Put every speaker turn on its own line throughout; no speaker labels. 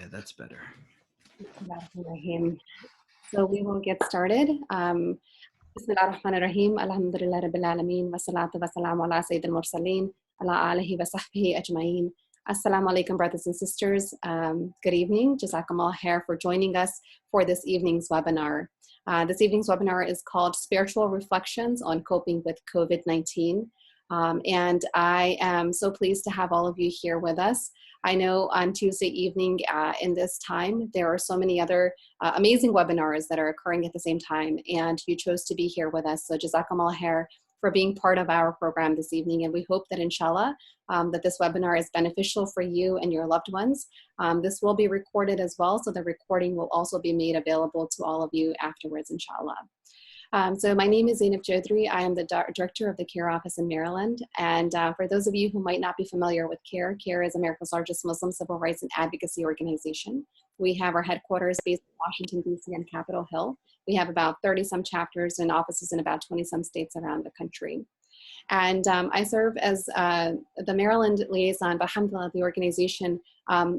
Yeah, that's better.
Bismillahirrahmanirrahim. So we will get started. Bismillahirrahmanirrahim. Alhamdulillah Rabbil Alameen. Wa salatu wa salamu ala Sayyid al-Mursaleen. Ala alihi wa sahbihi ajma'een. Assalamu alaikum, brothers and sisters. Good evening. Jazakumullah khair for joining us for this evening's webinar. This evening's webinar is called Spiritual Reflections on Coping with COVID-19. And I am so pleased to have all of you here with us. I know on Tuesday evening in this time, there are so many other amazing webinars that are occurring at the same time, and you chose to be here with us. So Jazakumullah khair for being part of our program this evening. And we hope that inshallah, that this webinar is beneficial for you and your loved ones. This will be recorded as well, so the recording will also be made available to all of you afterwards, inshallah. So my name is Zainab Chaudhry. I am the director of the CAIR office in Maryland. And for those of you who might not be familiar with CAIR, CAIR is America's largest Muslim civil rights and advocacy organization. We have our headquarters based in Washington, D.C. and Capitol Hill. We have about 30-some chapters and offices in about 20-some states around the country. And I serve as the Maryland liaison, but alhamdulillah, the organization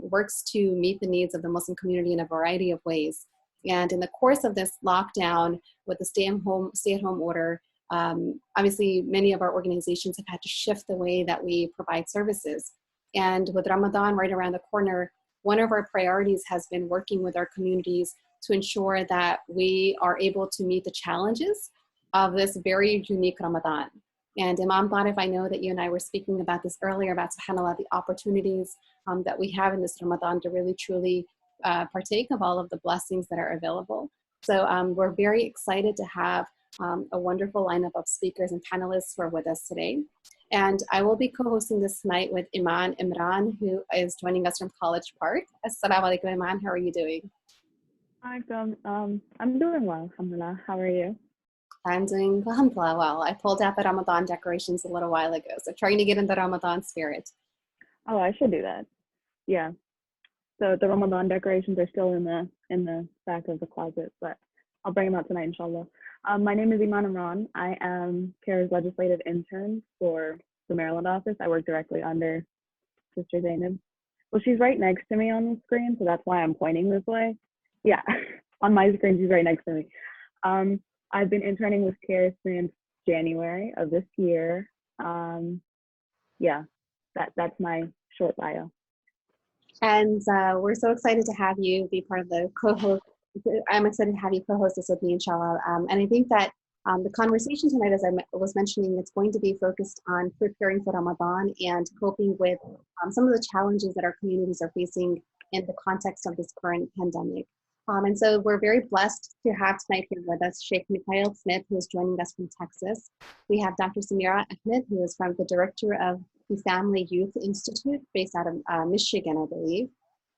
works to meet the needs of the Muslim community in a variety of ways. And in the course of this lockdown with the stay-at-home order, obviously many of our organizations have had to shift the way that we provide services. And with Ramadan right around the corner, one of our priorities has been working with our communities to ensure that we are able to meet the challenges of this very unique Ramadan. And Imam Tarif, I know that you and I were speaking about this earlier, about subhanAllah, the opportunities that we have in this Ramadan to really truly partake of all of the blessings that are available. So we're very excited to have a wonderful lineup of speakers and panelists who are with us today. And I will be co-hosting this night with Imran, who is joining us from College Park. Assalamu alaikum, Imran. How are you doing?
Hi, I'm doing well, alhamdulillah. How are you?
I'm doing alhamdulillah well. I pulled out the Ramadan decorations a little while ago, so trying to get in the Ramadan spirit.
Oh, I should do that. Yeah. So the Ramadan decorations are still in the back of the closet, but I'll bring them out tonight, inshallah. My name is Imran. I am CAIR's legislative intern for the Maryland office. I work directly under Sister Zainab. Well, she's right next to me on the screen, so that's why I'm pointing this way. Yeah, on my screen, she's right next to me. I've been interning with CAIR since January of this year. Yeah, that's my short bio.
And we're so excited to have you be part of the co-host. I'm excited to have you co-host this with me, inshallah. And I think that the conversation tonight, as I was mentioning, it's going to be focused on preparing for Ramadan and coping with some of the challenges that our communities are facing in the context of this current pandemic. And so we're very blessed to have tonight here with us Shaykh Mikaeel Smith, who is joining us from Texas. We have Dr. Sameera, Ahmed, who is from the director of the Family Youth Institute based out of Michigan, I believe.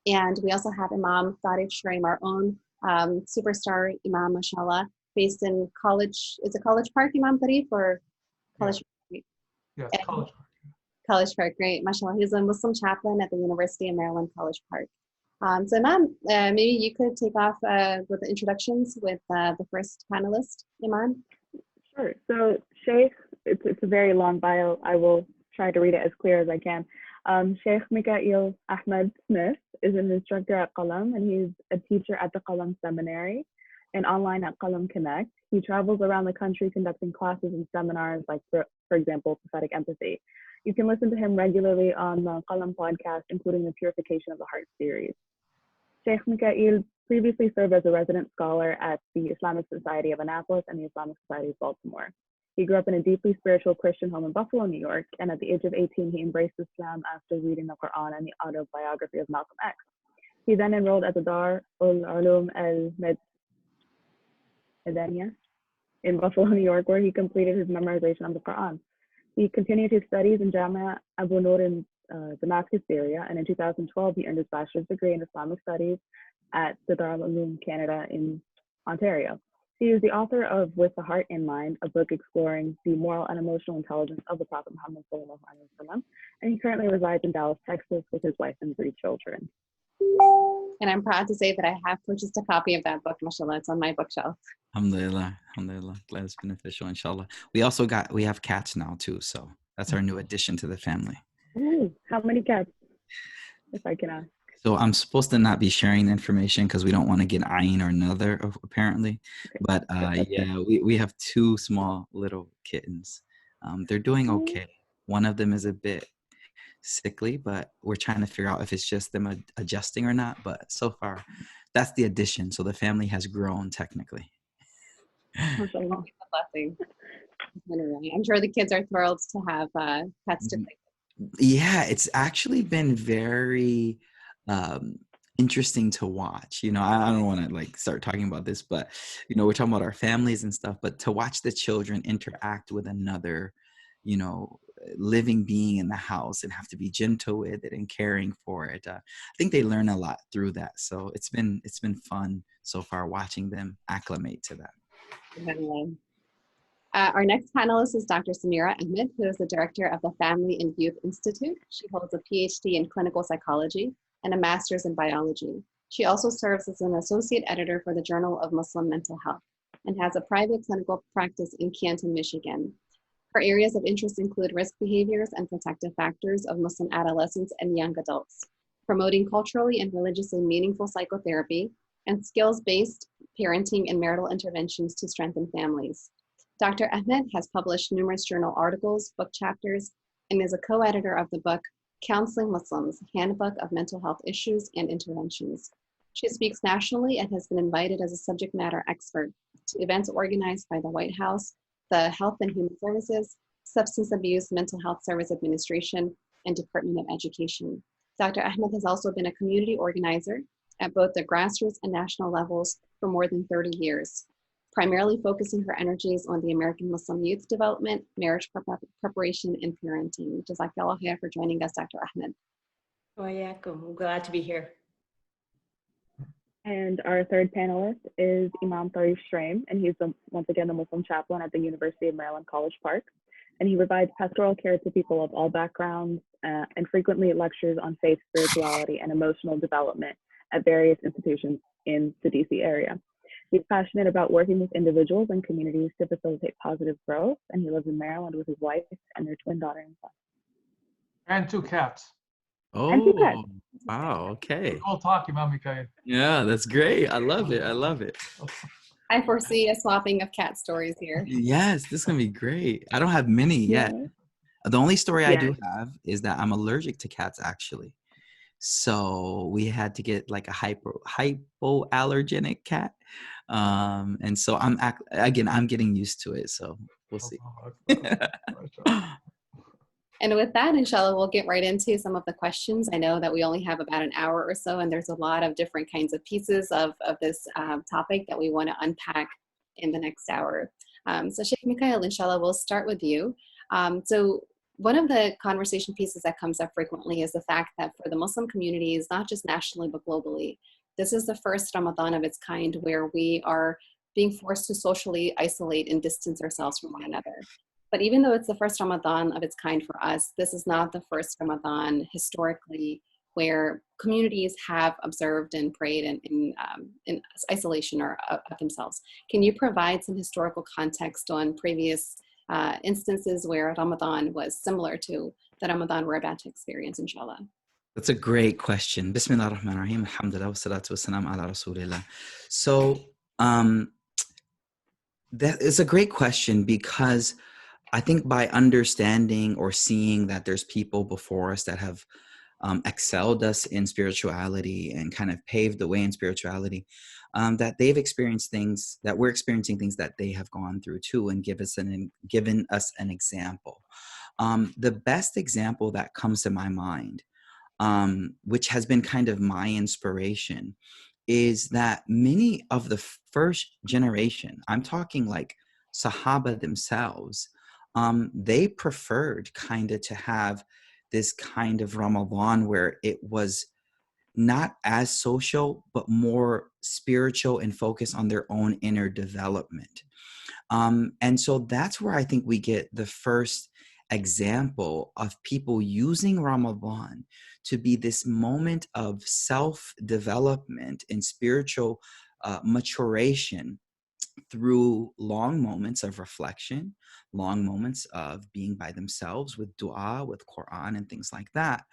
And we also have Imam Tarif Shraim, our own superstar Imam, mashallah, based in College, is it College Park, Imam Tarif, or College Park?
Yes, College Park.
College Park, great, mashallah. He's a Muslim chaplain at the University of Maryland, College Park. So Imam, maybe you could take off with the introductions with the first panelist, Imam.
Sure. So Shaykh, it's a very long bio. I will try to read it as clear as I can. Shaykh Mikaeel Ahmed Smith is an instructor at Qalam, and he's a teacher at the Qalam Seminary and online at Qalam Connect. He travels around the country conducting classes and seminars, like, for example, prophetic empathy. You can listen to him regularly on the Qalam podcast, including the Purification of the Heart series. Shaykh Mikaeel previously served as a resident scholar at the Islamic Society of Annapolis and the Islamic Society of Baltimore. He grew up in a deeply spiritual Christian home in Buffalo, New York, and at the age of 18, he embraced Islam after reading the Quran and the autobiography of Malcolm X. He then enrolled at the Dar ul-Ulum al-Madaniya in Buffalo, New York, where he completed his memorization of the Quran. He continued his studies in Jamia Abu Nur in Damascus, Syria, and in 2012, he earned his bachelor's degree in Islamic Studies at the Dar ul-Ulum Canada in Ontario. He is the author of With the Heart in Mind, a book exploring the moral and emotional intelligence of the Prophet Muhammad sallallahu alaihi wasallam, and he currently resides in Dallas, Texas, with his wife and 3 children.
And I'm proud to say that I have purchased a copy of that book, mashallah. It's on my bookshelf.
Alhamdulillah, alhamdulillah. Glad it's beneficial, inshallah. We have cats now too, so that's our new addition to the family.
Ooh, how many cats, if I can ask?
So I'm supposed to not be sharing the information because we don't want to get Ayn or another, apparently. But yeah, we have two small little kittens. They're doing okay. One of them is a bit sickly, but we're trying to figure out if it's just them adjusting or not. But so far, that's the addition. So the family has grown technically.
MashaAllah. It's a blessing. I'm sure the kids are thrilled to have pets to play.
Yeah, it's actually been very interesting to watch. You know, I don't want to like start talking about this, but you know, we're talking about our families and stuff, but to watch the children interact with another, you know, living being in the house and have to be gentle with it and caring for it. I think they learn a lot through that. So it's been fun so far watching them acclimate to that.
Our next panelist is Dr. Sameera Ahmed, who is the director of the Family and Youth Institute. She holds a PhD in clinical psychology and a master's in biology. She also serves as an associate editor for the Journal of Muslim Mental Health and has a private clinical practice in Canton, Michigan. Her areas of interest include risk behaviors and protective factors of Muslim adolescents and young adults, promoting culturally and religiously meaningful psychotherapy, and skills-based parenting and marital interventions to strengthen families. Dr. Ahmed has published numerous journal articles, book chapters, and is a co-editor of the book Counseling Muslims, Handbook of Mental Health Issues and Interventions. She speaks nationally and has been invited as a subject matter expert to events organized by the White House, the Health and Human Services, Substance Abuse Mental Health Service Administration, and Department of Education. Dr. Ahmed has also been a community organizer at both the grassroots and national levels for more than 30 years, primarily focusing her energies on the American Muslim youth development, marriage preparation, and parenting. Jazakallah khair for joining us, Dr. Ahmed.
I'm glad to be here.
And our third panelist is Imam Tarif Shraim, and he's once again the Muslim chaplain at the University of Maryland College Park. And he provides pastoral care to people of all backgrounds and frequently lectures on faith, spirituality, and emotional development at various institutions in the DC area. He's passionate about working with individuals and communities to facilitate positive growth, and he lives in Maryland with his wife and their twin daughter and son.
And 2 cats.
Oh, wow. Okay.
We'll talk, Imam Mikaeel.
Yeah, that's great. I love it. I love it.
I foresee a swapping of cat stories here.
Yes, this is going to be great. I don't have many yet. The only story I do have is that I'm allergic to cats, actually. So we had to get like a hypoallergenic cat. And so I'm getting used to it. So we'll see.
And with that, inshallah, we'll get right into some of the questions. I know that we only have about an hour or so, and there's a lot of different kinds of pieces of this topic that we want to unpack in the next hour. So Shaykh Mikaeel, inshallah, we'll start with you. So one of the conversation pieces that comes up frequently is the fact that for the Muslim communities, not just nationally, but globally, this is the first Ramadan of its kind where we are being forced to socially isolate and distance ourselves from one another. But even though it's the first Ramadan of its kind for us, this is not the first Ramadan historically where communities have observed and prayed in isolation or of themselves. Can you provide some historical context on previous instances where Ramadan was similar to the Ramadan we're about to experience, inshallah?
That's a great question. Bismillah ar-Rahman ar-Rahim. Alhamdulillah wa salatu wa salam ala Rasulillah. So that is a great question because I think by understanding or seeing that there's people before us that have excelled us in spirituality and kind of paved the way in spirituality, that they've experienced things, that we're experiencing things that they have gone through too, and given us an example. The best example that comes to my mind, which has been kind of my inspiration, is that many of the first generation, I'm talking like Sahaba themselves, they preferred kind of to have this kind of Ramadan where it was not as social, but more spiritual and focused on their own inner development. And so that's where I think we get the first example of people using Ramadan to be this moment of self-development and spiritual maturation through long moments of reflection, long moments of being by themselves with dua, with Quran and things like that.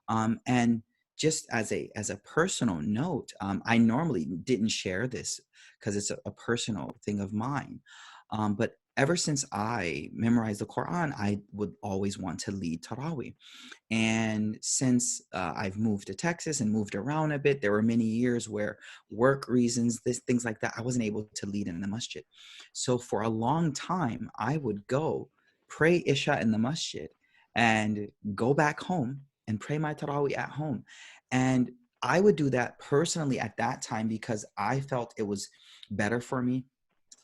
And just as a personal note, I normally didn't share this because it's a personal thing of mine. But ever since I memorized the Quran, I would always want to lead Taraweeh. And since I've moved to Texas and moved around a bit, there were many years where work reasons, things like that, I wasn't able to lead in the masjid. So for a long time, I would go pray Isha in the masjid and go back home and pray my Taraweeh at home. And I would do that personally at that time because I felt it was better for me.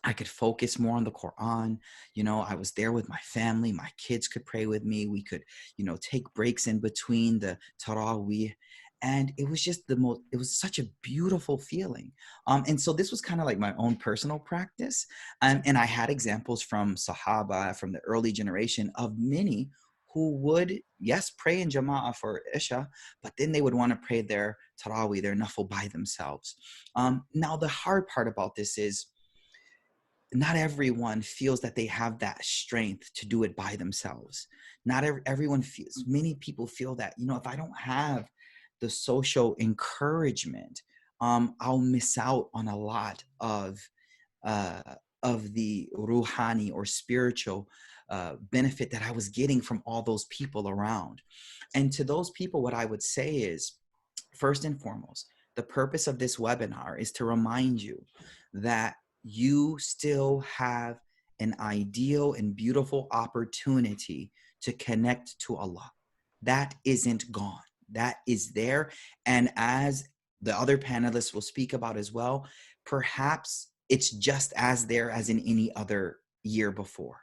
I could focus more on the Quran. You know, I was there with my family. My kids could pray with me. We could, you know, take breaks in between the Taraweeh. And it was just it was such a beautiful feeling. And so this was kind of like my own personal practice. And I had examples from Sahaba, from the early generation of many who would, yes, pray in Jama'ah for Isha, but then they would want to pray their Taraweeh, their Nafil by themselves. Now, the hard part about this is, not everyone feels that they have that strength to do it by themselves. Not everyone feels, many people feel that, you know, if I don't have the social encouragement, I'll miss out on a lot of the ruhani or spiritual benefit that I was getting from all those people around. And to those people, what I would say is, first and foremost, the purpose of this webinar is to remind you that you still have an ideal and beautiful opportunity to connect to Allah. That isn't gone. That is there. And as the other panelists will speak about as well, perhaps it's just as there as in any other year before.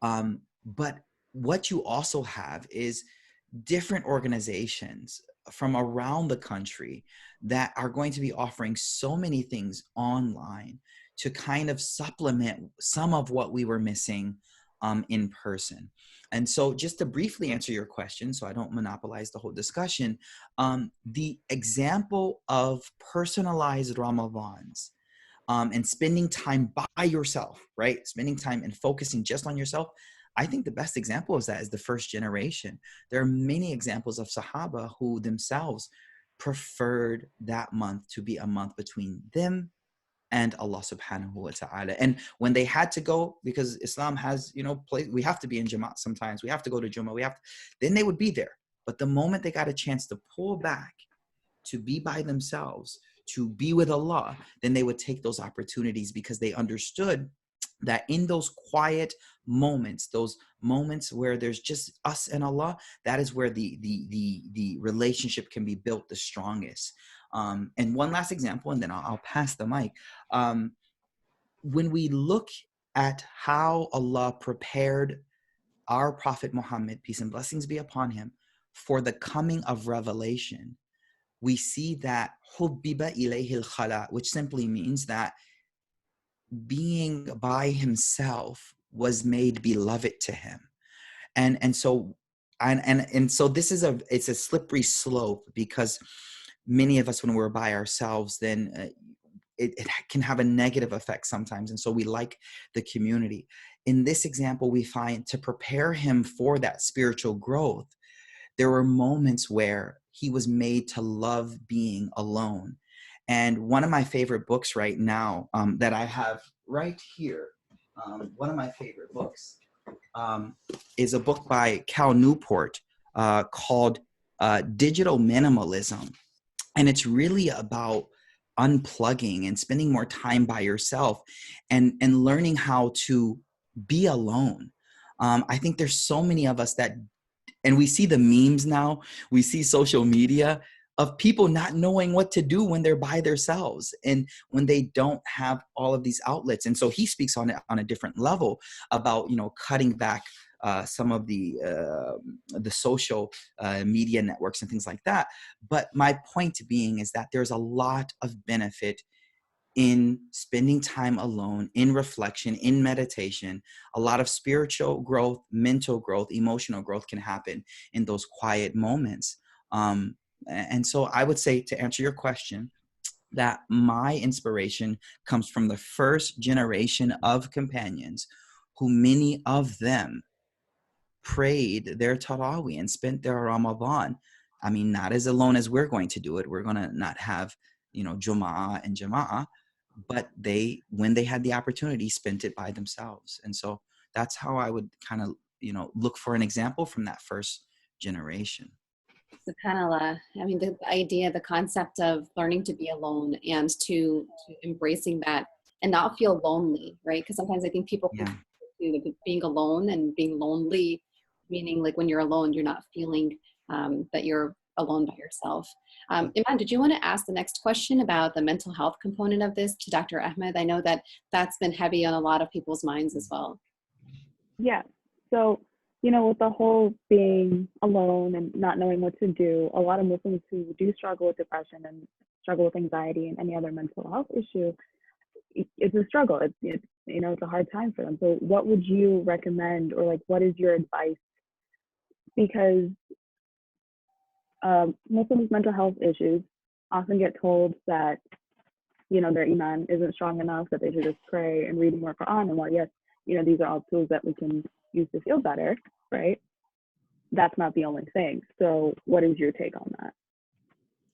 But what you also have is different organizations from around the country that are going to be offering so many things online to kind of supplement some of what we were missing in person. And so just to briefly answer your question, so I don't monopolize the whole discussion, the example of personalized Ramadans and spending time by yourself, right? Spending time and focusing just on yourself. I think the best example of that is the first generation. There are many examples of Sahaba who themselves preferred that month to be a month between them and Allah subhanahu wa ta'ala. And when they had to go, because Islam has, you know, we have to be in Jamaat sometimes, we have to go to Jummah, then they would be there. But the moment they got a chance to pull back, to be by themselves, to be with Allah, then they would take those opportunities because they understood that in those quiet moments, those moments where there's just us and Allah, that is where the relationship can be built the strongest. And one last example, and then I'll pass the mic. When we look at how Allah prepared our Prophet Muhammad, peace and blessings be upon him, for the coming of revelation, we see that hubbiba ilayhi al-khala, which simply means that being by himself was made beloved to him. And so this is it's a slippery slope, because many of us, when we're by ourselves, then it can have a negative effect sometimes. And so we like the community. In this example, we find to prepare him for that spiritual growth, there were moments where he was made to love being alone. And one of my favorite books right now that I have right here, one of my favorite books is a book by Cal Newport called Digital Minimalism. And it's really about unplugging and spending more time by yourself and learning how to be alone. I think there's so many of us that, and we see the memes now, we see social media of people not knowing what to do when they're by themselves and when they don't have all of these outlets. And so he speaks on it on a different level about, you know, cutting back some of the social media networks and things like that. But my point being is that there's a lot of benefit in spending time alone, in reflection, in meditation. A lot of spiritual growth, mental growth, emotional growth can happen in those quiet moments. And so I would say, to answer your question, that my inspiration comes from the first generation of companions, who many of them prayed their Taraweeh and spent their Ramadan I mean, not as alone as we're going to do it. We're going to not have, Jum'ah and Jama'ah, but when they had the opportunity, spent it by themselves. And so that's how I would kind of, look for an example from that first generation.
SubhanAllah. I mean, the idea, the concept of learning to be alone and to embracing that and not feel lonely, right? Because sometimes I think people
Yeah.
confuse being alone and being lonely, meaning like when you're alone, you're not feeling that you're alone by yourself. Imam, did you want to ask the next question about the mental health component of this to Dr. Ahmed? I know that that's been heavy on a lot of people's minds as well.
Yeah. So, with the whole being alone and not knowing what to do, a lot of Muslims who do struggle with depression and struggle with anxiety and any other mental health issue, it's a struggle. It's a hard time for them. So what would you recommend, or like, what is your advice? Because Muslims' mental health issues often get told that, their iman isn't strong enough, that they should just pray and read more Quran. And while yes, these are all tools that we can use to feel better, right? That's not the only thing. So what is your take on that?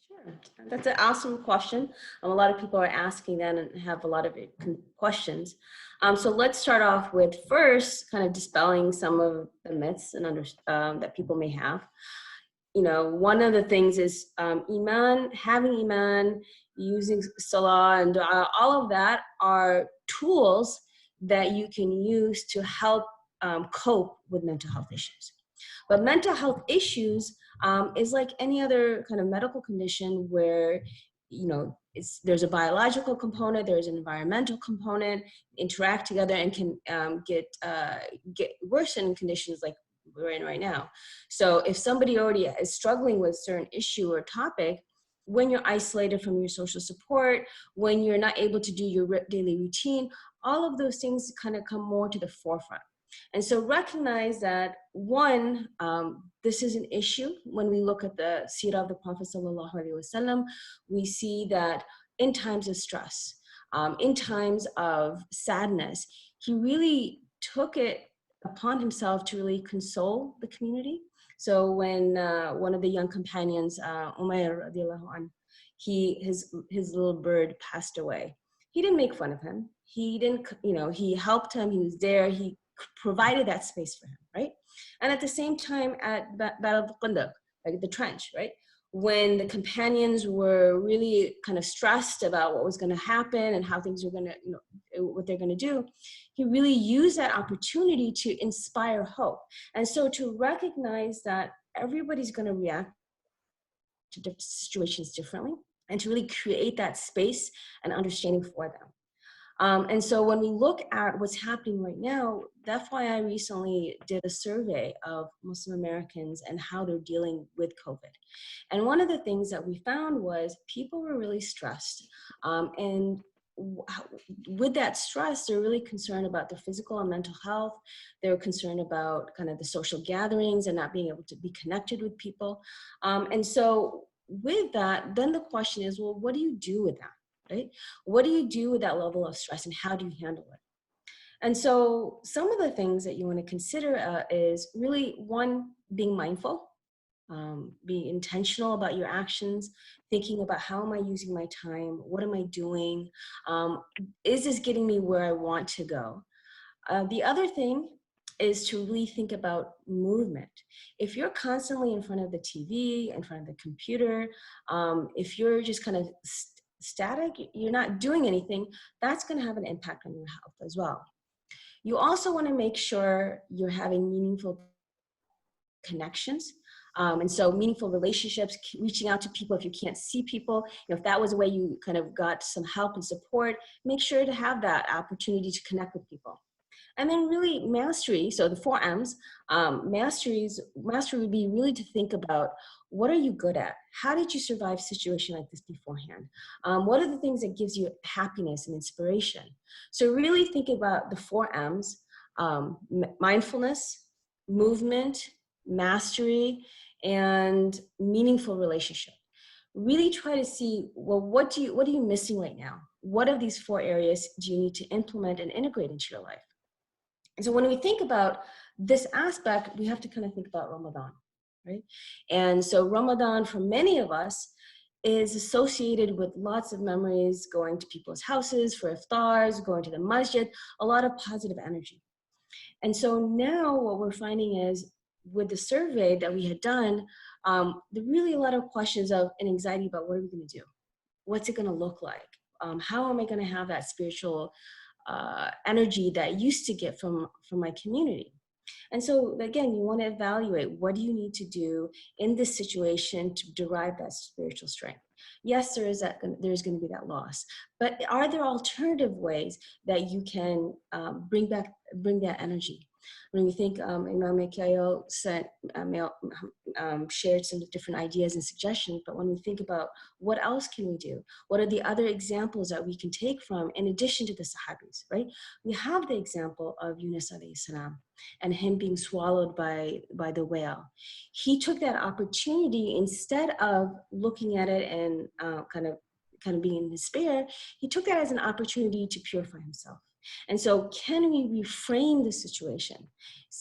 Sure, that's an awesome question. A lot of people are asking that and have a lot of questions. So let's start off with first kind of dispelling some of the myths and that people may have. One of the things is having iman, using salah and dua, all of that are tools that you can use to help cope with mental health issues. But mental health issues is like any other kind of medical condition where, there's a biological component, there's an environmental component, interact together and can get worse in conditions like we're in right now. So if somebody already is struggling with a certain issue or topic, when you're isolated from your social support, when you're not able to do your daily routine, all of those things kind of come more to the forefront. And so recognize that, one, this is an issue. When we look at the seerah of the Prophet sallallahu alaihi wasallam, we see that in times of stress, in times of sadness, he really took it upon himself to really console the community. So when one of the young companions, Umayr radiallahu anh, his little bird passed away, he didn't make fun of him. He didn't, he helped him. He was there. He provided that space for him, right? And at the same time, at Battle of Qandaq, like the trench, right? When the companions were really kind of stressed about what was going to happen and how things were going to, what they're going to do, he really used that opportunity to inspire hope. And so to recognize that everybody's going to react to different situations differently, and to really create that space and understanding for them. And so when we look at what's happening right now, that's why I recently did a survey of Muslim Americans and how they're dealing with COVID. And one of the things that we found was people were really stressed. And with that stress, they're really concerned about their physical and mental health. They're concerned about kind of the social gatherings and not being able to be connected with people. And so with that, then the question is, well, what do you do with that? Right? What do you do with that level of stress and how do you handle it? And so some of the things that you want to consider is really, one, being mindful, being intentional about your actions, thinking about how am I using my time? What am I doing? Is this getting me where I want to go? The other thing is to really think about movement. If you're constantly in front of the TV, in front of the computer, if you're just kind of static, you're not doing anything, that's going to have an impact on your health as well. You also want to make sure you're having meaningful connections. And so meaningful relationships, reaching out to people if you can't see people, if that was a way you kind of got some help and support, make sure to have that opportunity to connect with people. And then really mastery, so the 4 M's, mastery would be really to think about, what are you good at? How did you survive a situation like this beforehand? What are the things that gives you happiness and inspiration? So really think about the 4 M's, mindfulness, movement, mastery, and meaningful relationship. Really try to see, well, what are you missing right now? What of these 4 areas do you need to implement and integrate into your life? And so when we think about this aspect, we have to kind of think about Ramadan. right? And so Ramadan, for many of us, is associated with lots of memories, going to people's houses for iftars, going to the masjid, a lot of positive energy. And so now what we're finding is, with the survey that we had done, there really a lot of questions of an anxiety about what are we going to do? What's it going to look like? How am I going to have that spiritual energy that I used to get from my community? And so again, you want to evaluate, what do you need to do in this situation to derive that spiritual strength? Yes, there's going to be that loss, but are there alternative ways that you can bring that energy? When we think, Imam Mikaeel shared some different ideas and suggestions, but when we think about what else can we do? What are the other examples that we can take from, in addition to the Sahabis, right? We have the example of Yunus alayhi salam and him being swallowed by the whale. He took that opportunity, instead of looking at it and kind of being in despair, he took that as an opportunity to purify himself. And so can we reframe the situation?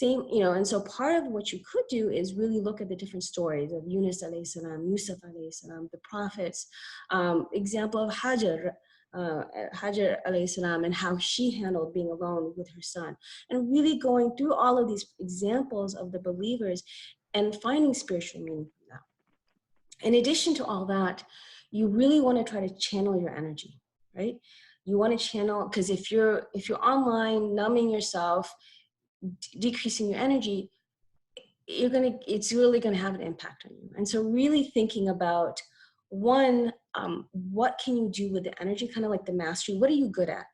And so part of what you could do is really look at the different stories of Yunus alayhi salam, Yusuf alayhi salam, the prophets, example of Hajar alayhi salam, and how she handled being alone with her son, and really going through all of these examples of the believers and finding spiritual meaning from that. In addition to all that, you really want to try to channel your energy, right? You want to channel, because if you're online, numbing yourself, decreasing your energy, it's really going to have an impact on you. And so really thinking about, one, what can you do with the energy, kind of like the mastery, what are you good at?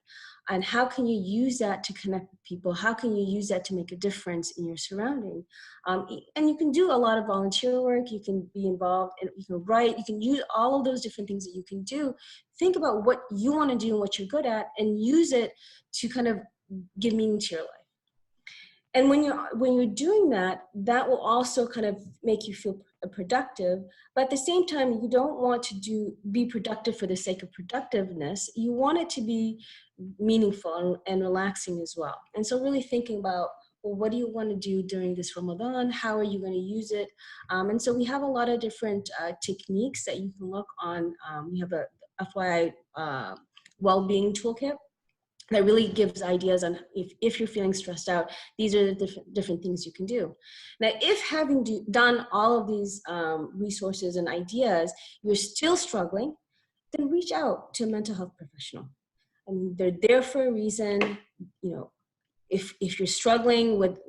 And how can you use that to connect with people? How can you use that to make a difference in your surrounding? And you can do a lot of volunteer work. You can be involved, and you can write. You can use all of those different things that you can do. Think about what you want to do and what you're good at, and use it to kind of give meaning to your life. And when you're doing that, that will also kind of make you feel productive. But at the same time, you don't want to be productive for the sake of productiveness. You want it to be meaningful and relaxing as well. And so really thinking about, well, what do you want to do during this Ramadan? How are you going to use it? And so we have a lot of different techniques that you can look on. We have a FYI well-being toolkit that really gives ideas on, if you're feeling stressed out, these are the different things you can do. Now, if having done all of these resources and ideas, you're still struggling, then reach out to a mental health professional. I mean, they're there for a reason. If you're struggling with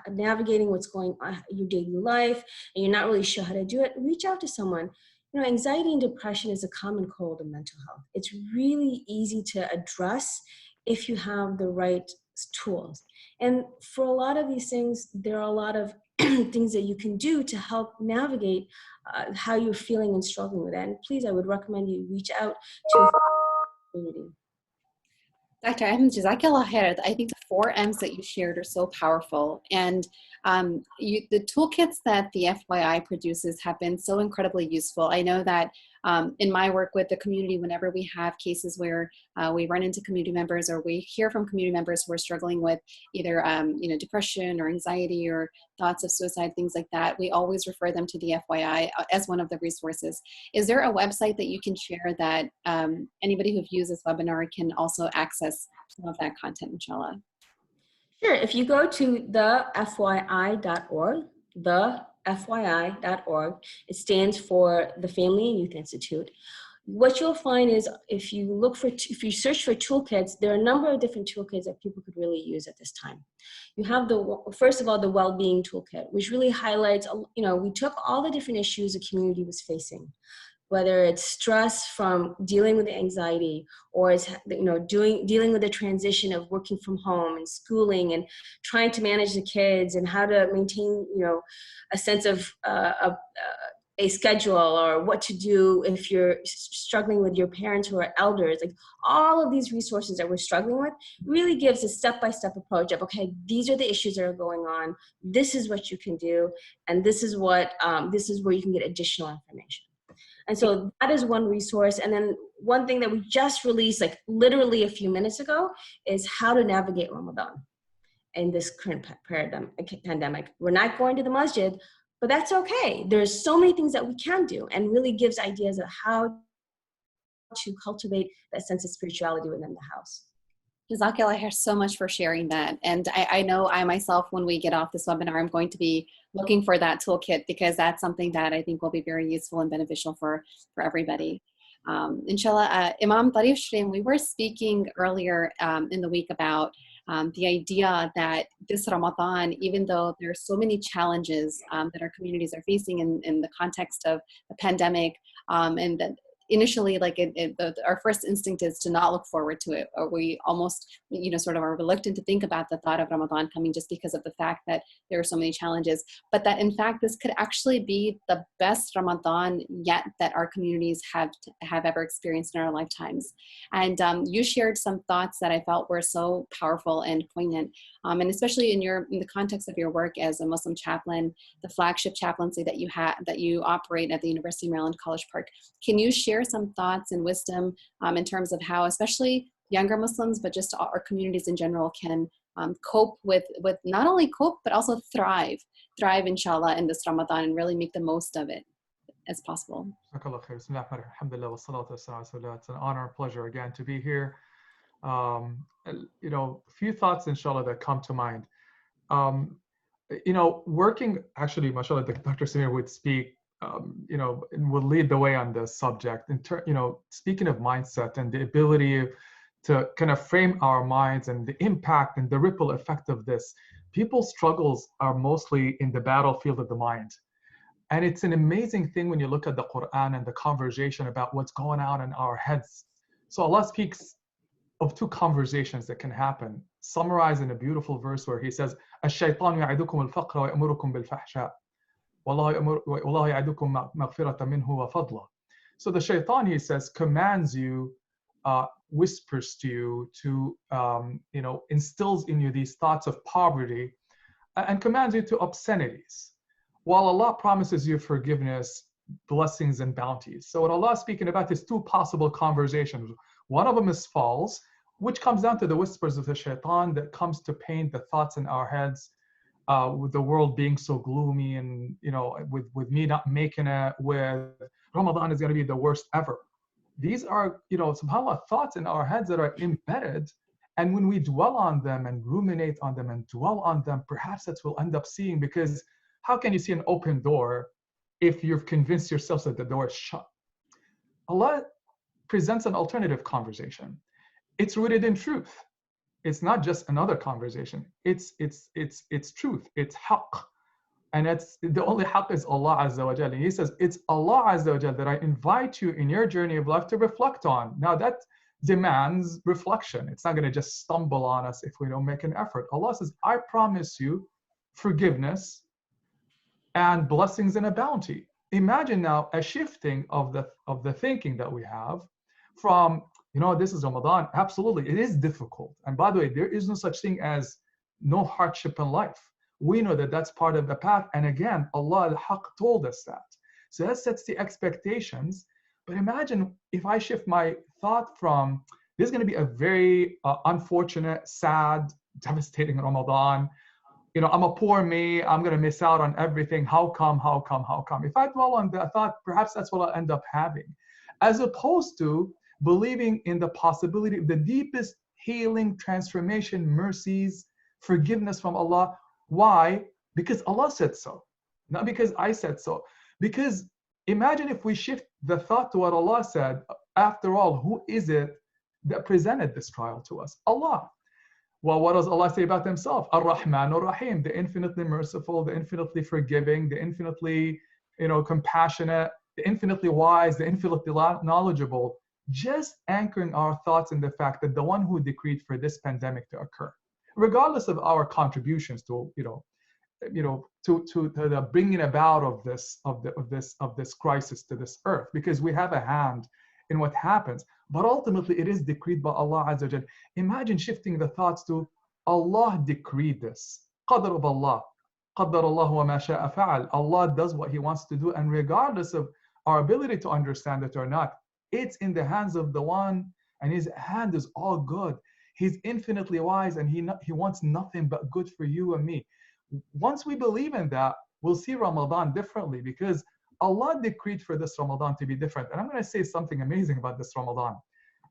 navigating what's going on in your daily life, and you're not really sure how to do it, reach out to someone. Anxiety and depression is a common cold in mental health. It's really easy to address if you have the right tools. And for a lot of these things, there are a lot of things that you can do to help navigate how you're feeling and struggling with that. And please, I would recommend you reach out to a community.
Dr. Ahmed, Jazakallah khair. I think the 4 M's that you shared are so powerful. And the toolkits that the FYI produces have been so incredibly useful. I know that in my work with the community, whenever we have cases where we run into community members, or we hear from community members who are struggling with either depression or anxiety or thoughts of suicide, things like that, we always refer them to the FYI as one of the resources. Is there a website that you can share that anybody who views this webinar can also access some of that content, inshallah?
Sure. If you go to thefyi.org, thefyi.org, it stands for the Family and Youth Institute. What you'll find is, if you search for toolkits, there are a number of different toolkits that people could really use at this time. You have first of all, the well-being toolkit, which really highlights, we took all the different issues the community was facing, whether it's stress from dealing with the anxiety, or it's dealing with the transition of working from home and schooling and trying to manage the kids, and how to maintain a sense of a schedule, or what to do if you're struggling with your parents who are elders. Like, all of these resources that we're struggling with really gives a step-by-step approach of, okay, these are the issues that are going on, this is what you can do, and this is where you can get additional information. And so that is one resource. And then one thing that we just released, like literally a few minutes ago, is how to navigate Ramadan in this current pandemic. We're not going to the masjid, but that's okay. There's so many things that we can do, and really gives ideas of how to cultivate that sense of spirituality within the house.
Jazakallah so much for sharing that. And I know I myself, when we get off this webinar, I'm going to be looking for that toolkit, because that's something that I think will be very useful and beneficial for everybody. Inshallah, Imam, Tarif, Shraim, we were speaking earlier in the week about the idea that this Ramadan, even though there are so many challenges that our communities are facing in the context of the pandemic, and that initially, like our first instinct is to not look forward to it, or we almost, sort of are reluctant to think about the thought of Ramadan coming, just because of the fact that there are so many challenges. But that in fact, this could actually be the best Ramadan yet that our communities have ever experienced in our lifetimes. And you shared some thoughts that I felt were so powerful and poignant, and especially in the context of your work as a Muslim chaplain, the flagship chaplaincy that you operate at the University of Maryland, College Park. Can you share some thoughts and wisdom in terms of how, especially younger Muslims, but just our communities in general, can cope with not only cope, but also thrive, inshallah, in this Ramadan, and really make the most of it as possible?
It's an honor and pleasure again to be here. A few thoughts, inshallah, that come to mind. Working, actually, mashallah, Dr. Sameera would speak, and would lead the way on this subject. Speaking of mindset and the ability to kind of frame our minds and the impact and the ripple effect of this, people's struggles are mostly in the battlefield of the mind. And it's an amazing thing when you look at the Quran and the conversation about what's going on in our heads. So Allah speaks of two conversations that can happen, summarized in a beautiful verse where He says, "Ash-shaytan ya'idukum al-faqra wa ya'murukum bil-fahsha. Wallahu ya'idukum maghfiratan minhu wa fadla." So the shaitan, He says, commands you, whispers to you, to instills in you these thoughts of poverty, and commands you to obscenities, while Allah promises you forgiveness, blessings, and bounties. So what Allah is speaking about is two possible conversations. One of them is false, which comes down to the whispers of the shaitan that comes to paint the thoughts in our heads, with the world being so gloomy, and with me not making it, with Ramadan is going to be the worst ever. These are, subhanAllah, thoughts in our heads that are embedded. And when we dwell on them and ruminate on them and dwell on them, perhaps that's what we'll end up seeing, because how can you see an open door if you've convinced yourself that the door is shut? Allah presents an alternative conversation. It's rooted in truth. It's not just another conversation. It's truth. It's haqq. And it's the only haqq is Allah Azza wa Jalla. And He says, it's Allah Azza wa Jalla that I invite you in your journey of life to reflect on. Now that demands reflection. It's not going to just stumble on us if we don't make an effort. Allah says, I promise you forgiveness and blessings and a bounty. Imagine now a shifting of the thinking that we have from, this is Ramadan. Absolutely, it is difficult. And by the way, there is no such thing as no hardship in life. We know that that's part of the path. And again, Allah al-Haq told us that. So that sets the expectations. But imagine if I shift my thought from, this is going to be a very unfortunate, sad, devastating Ramadan. I'm a poor me, I'm going to miss out on everything. How come? If I dwell on that thought, perhaps that's what I'll end up having. As opposed to believing in the possibility of the deepest healing, transformation, mercies, forgiveness from Allah. Why? Because Allah said so. Not because I said so. Because imagine if we shift the thought to what Allah said. After all, who is it that presented this trial to us? Allah. Well, what does Allah say about Himself? Ar-Rahman Ar-Rahim, the infinitely merciful, the infinitely forgiving, the infinitely, compassionate, the infinitely wise, the infinitely knowledgeable. Just anchoring our thoughts in the fact that the one who decreed for this pandemic to occur, regardless of our contributions to, to the bringing about of this crisis to this earth, because we have a hand in what happens, but ultimately it is decreed by Allah Azza wa Jal. Imagine shifting the thoughts to Allah decreed this. Qadr of Allah. Qadr Allah wa ma sha'a fa'al. Allah does what He wants to do, and regardless of our ability to understand it or not, it's in the hands of the one, and His hand is all good. He's infinitely wise, and He wants nothing but good for you and me. Once we believe in that, will see Ramadan differently because Allah decreed for this Ramadan to be different. And I'm going to say something amazing about this Ramadan.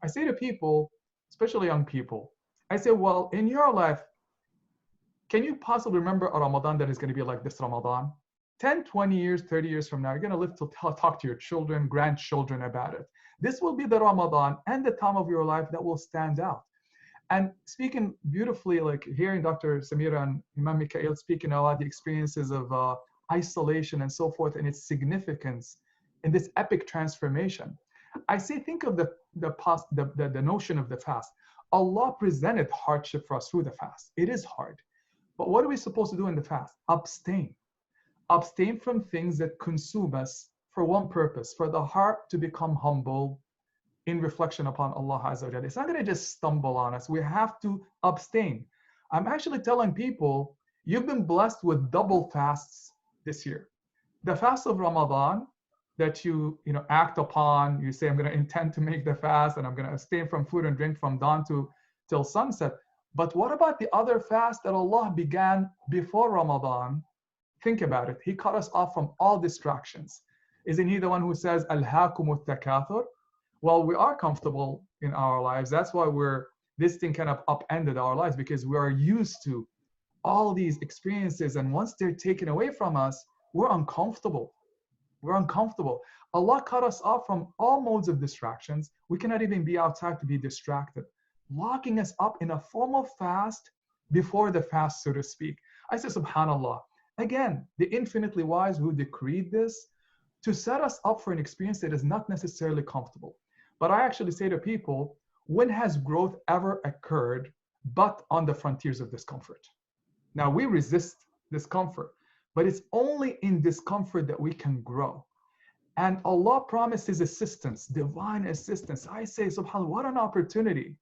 I say to people, especially young people, I say, well, in your life, can you possibly remember a Ramadan that is going to be like this Ramadan? 10, 20 years, 30 years from now, you're going to live to talk to your children, grandchildren about it. This will be the Ramadan and the time of your life that will stand out. And speaking beautifully, like hearing Dr. Sameera and Imam Mikaeel speaking about the experiences of isolation and so forth and its significance in this epic transformation. I say, think of the notion of the fast. Allah presented hardship for us through the fast. It is hard. But what are we supposed to do in the fast? Abstain. Abstain from things that consume us for one purpose, for the heart to become humble in reflection upon Allah Azza wa Jalla. It's not going to just stumble on us. We have to abstain. I'm actually telling people, you've been blessed with double fasts this year. The fast of Ramadan that you act upon, you say, I'm going to intend to make the fast and I'm going to abstain from food and drink from dawn till sunset. But what about the other fast that Allah began before Ramadan? Think about it. He cut us off from all distractions. Isn't He the one who says, Alhaakumut takathur? Well, we are comfortable in our lives. That's why this thing kind of upended our lives, because we are used to all these experiences. And once they're taken away from us, we're uncomfortable. We're uncomfortable. Allah cut us off from all modes of distractions. We cannot even be outside to be distracted, locking us up in a form of fast before the fast, so to speak. I say, subhanallah. Again, the infinitely wise who decreed this to set us up for an experience that is not necessarily comfortable. But I actually say to people, when has growth ever occurred but on the frontiers of discomfort? Now, we resist discomfort, but it's only in discomfort that we can grow. And Allah promises assistance, divine assistance. I say, subhanAllah, what an opportunity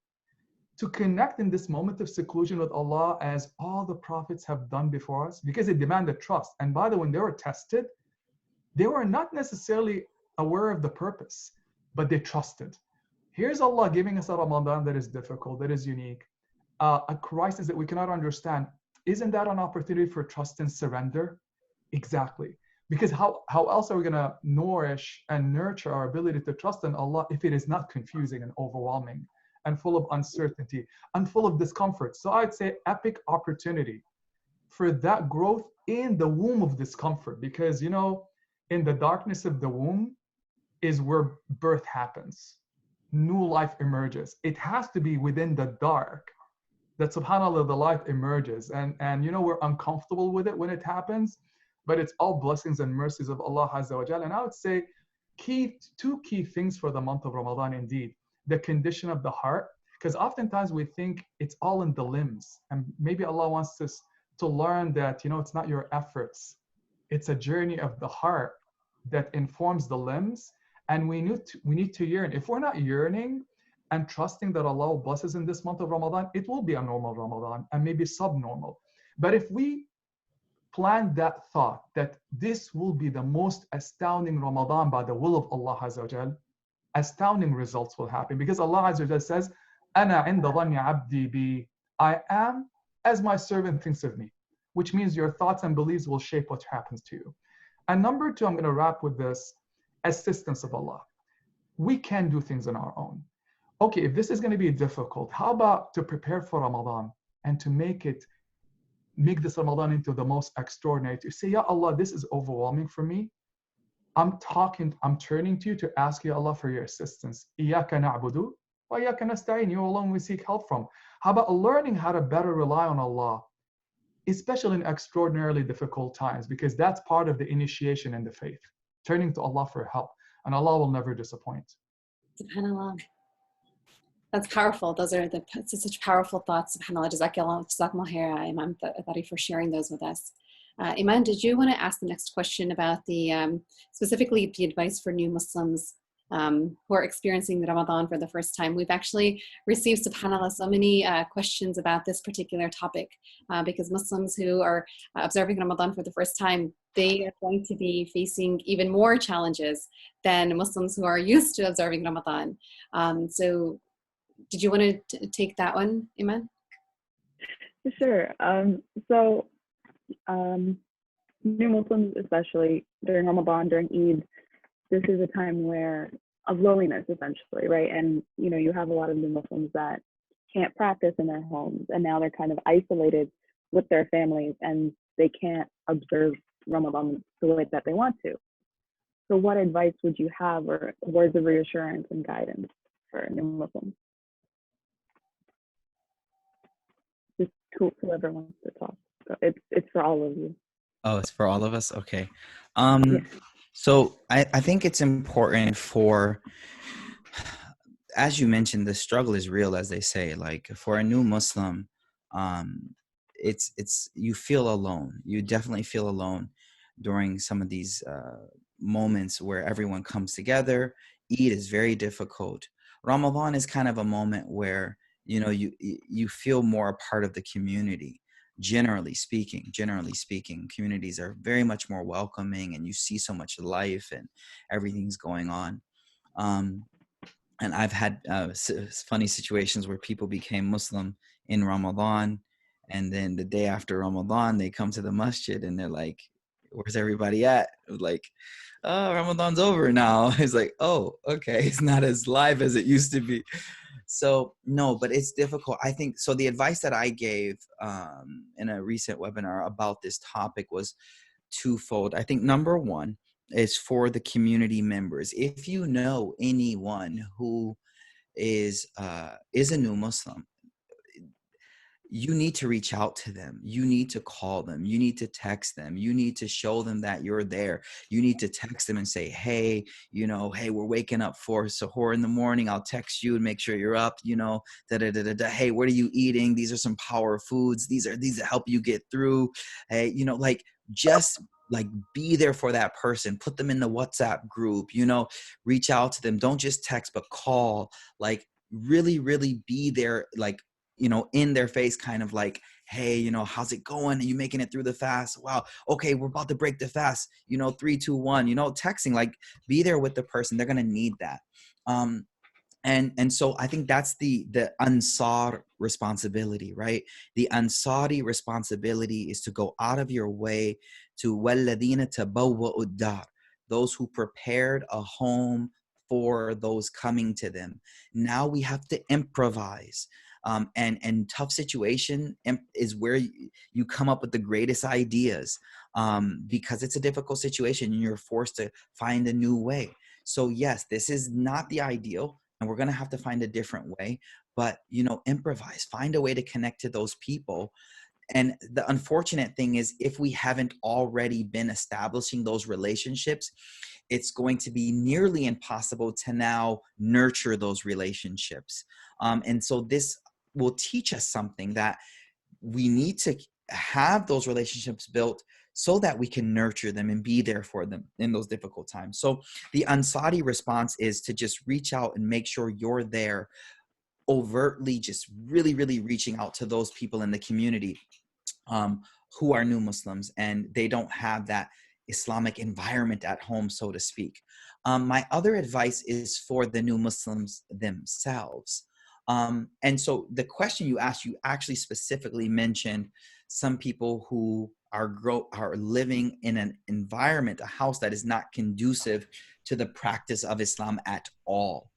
to connect in this moment of seclusion with Allah, as all the prophets have done before us, because it demanded trust. And by the way, when they were tested, they were not necessarily aware of the purpose, but they trusted. Here's Allah giving us a Ramadan that is difficult, that is unique, a crisis that we cannot understand. Isn't that an opportunity for trust and surrender? Exactly. Because how else are we going to nourish and nurture our ability to trust in Allah if it is not confusing and overwhelming and full of uncertainty and full of discomfort? So I'd say epic opportunity for that growth in the womb of discomfort, because in the darkness of the womb is where birth happens. New life emerges. It has to be within the dark that, subhanAllah, the light emerges. And we're uncomfortable with it when it happens, but it's all blessings and mercies of Allah Azza wa Jalla. And I would say two key things for the month of Ramadan indeed. The condition of the heart, because oftentimes we think it's all in the limbs. And maybe Allah wants us to learn that, it's not your efforts. It's a journey of the heart that informs the limbs. And we need to yearn. If we're not yearning and trusting that Allah will bless us in this month of Ramadan, it will be a normal Ramadan and maybe subnormal. But if we plan that thought that this will be the most astounding Ramadan by the will of Allah Azza wa Jal, astounding results will happen, because Allah Azza wa Jal says, Ana inda dhanni abdi bi, I am as my servant thinks of me, which means your thoughts and beliefs will shape what happens to you. And number two, I'm going to wrap with this, assistance of Allah. We can do things on our own. Okay, if this is going to be difficult, how about to prepare for Ramadan and to make this Ramadan into the most extraordinary, to say, Ya Allah, this is overwhelming for me. I'm turning to you to ask you, Allah, for your assistance. Iyaka na'budu wa iyaka nasta'in. You alone we seek help from. How about learning how to better rely on Allah, especially in extraordinarily difficult times, because that's part of the initiation in the faith, turning to Allah for help, and Allah will never disappoint.
SubhanAllah. That's powerful. Those are such powerful thoughts. SubhanAllah. Jazakallah khair, Imam Tarif, for sharing those with us. Imam, did you want to ask the next question about specifically the advice for new Muslims who are experiencing the Ramadan for the first time? We've actually received, subhanAllah, so many questions about this particular topic because Muslims who are observing Ramadan for the first time, they are going to be facing even more challenges than Muslims who are used to observing Ramadan. So did you want to take that one, Imam?
Sure. new Muslims, especially during Ramadan, during Eid, this is a time of loneliness, essentially, right? And, you know, you have a lot of new Muslims that can't practice in their homes, and now they're kind of isolated with their families, and they can't observe Ramadan the way that they want to. So what advice would you have, or words of reassurance and guidance for new Muslims? Just whoever wants to talk. So it's for all of you.
Oh, it's for all of us? Okay.
Yeah.
So I think it's important for, as you mentioned, the struggle is real, as they say. Like for a new Muslim, it's you feel alone. You definitely feel alone during some of these moments where everyone comes together. Eid is very difficult. Ramadan is kind of a moment where, you know, you feel more a part of the community. Generally speaking, communities are very much more welcoming, and you see so much life and everything's going on. And I've had funny situations where people became Muslim in Ramadan, and then the day after Ramadan, they come to the masjid and they're like, "Where's everybody at?" Like, "Oh, Ramadan's over now." It's like, "Oh, okay, it's not as live as it used to be." So no, but it's difficult. I think so. The advice that I gave in a recent webinar about this topic was twofold. I think number one is for the community members. If you know anyone who is a new Muslim, you need to reach out to them. You need to call them. You need to text them. You need to show them that you're there. You need to text them and say, "Hey, you know, hey, we're waking up for suhoor in the morning. I'll text you and make sure you're up, you know, da da da da da. Hey, what are you eating? These are some power foods. These that help you get through." Hey, you know, like just like be there for that person. Put them in the WhatsApp group, you know, reach out to them. Don't just text, but call. Like really, really be there, like, you know, in their face, kind of like, "Hey, you know, how's it going? Are you making it through the fast? Wow. Okay, we're about to break the fast. You know, 3, 2, 1, you know, texting, like be there with the person. They're going to need that. And so I think that's the Ansar responsibility, right? The Ansari responsibility is to go out of your way to وَالَّذِينَ تَبَوَّأُ الدَّارِ, those who prepared a home for those coming to them. Now we have to improvise. And tough situation is where you come up with the greatest ideas, because it's a difficult situation and you're forced to find a new way. So yes, this is not the ideal, and we're going to have to find a different way, but, you know, improvise, find a way to connect to those people. And the unfortunate thing is, if we haven't already been establishing those relationships, it's going to be nearly impossible to now nurture those relationships. And so this will teach us something, that we need to have those relationships built so that we can nurture them and be there for them in those difficult times. So the Ansari response is to just reach out and make sure you're there, overtly, just really, really reaching out to those people in the community who are new Muslims and they don't have that Islamic environment at home, so to speak. My other advice is for the new Muslims themselves. And so the question you asked, you actually specifically mentioned some people who are living in an environment, a house that is not conducive to the practice of Islam at all.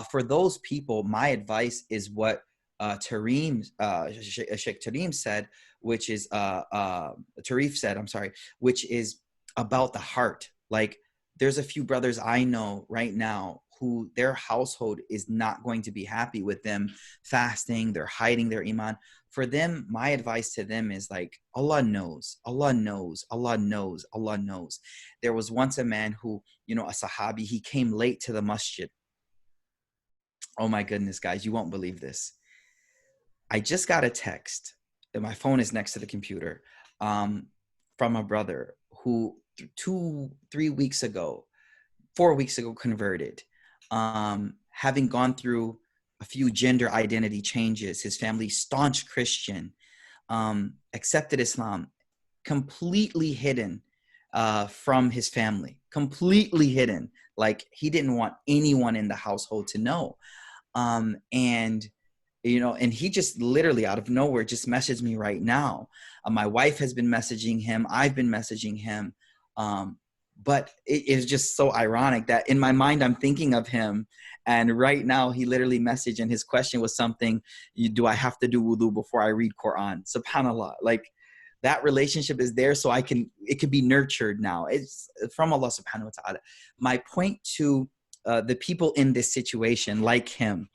For those people, my advice is what Shaykh Tarif said, which is Tarif said, I'm sorry, which is about the heart. Like, there's a few brothers I know right now who their household is not going to be happy with them fasting. They're hiding their iman. For them, my advice to them is like, Allah knows, Allah knows, Allah knows, Allah knows. There was once a man who, you know, a Sahabi, he came late to the masjid. Oh my goodness, guys, you won't believe this. I just got a text, and my phone is next to the computer, from a brother who 4 weeks ago converted, having gone through a few gender identity changes. His family, staunch Christian, accepted Islam, completely hidden from his family, completely hidden. Like, he didn't want anyone in the household to know. And you know, and he just literally out of nowhere just messaged me right now. My wife has been messaging him. I've been messaging him. But it is just so ironic that in my mind, I'm thinking of him. And right now he literally messaged, and his question was something, do I have to do wudu before I read Quran? SubhanAllah, like that relationship is there. So it can be nurtured now. It's from Allah subhanahu wa ta'ala. My point to the people in this situation, like him,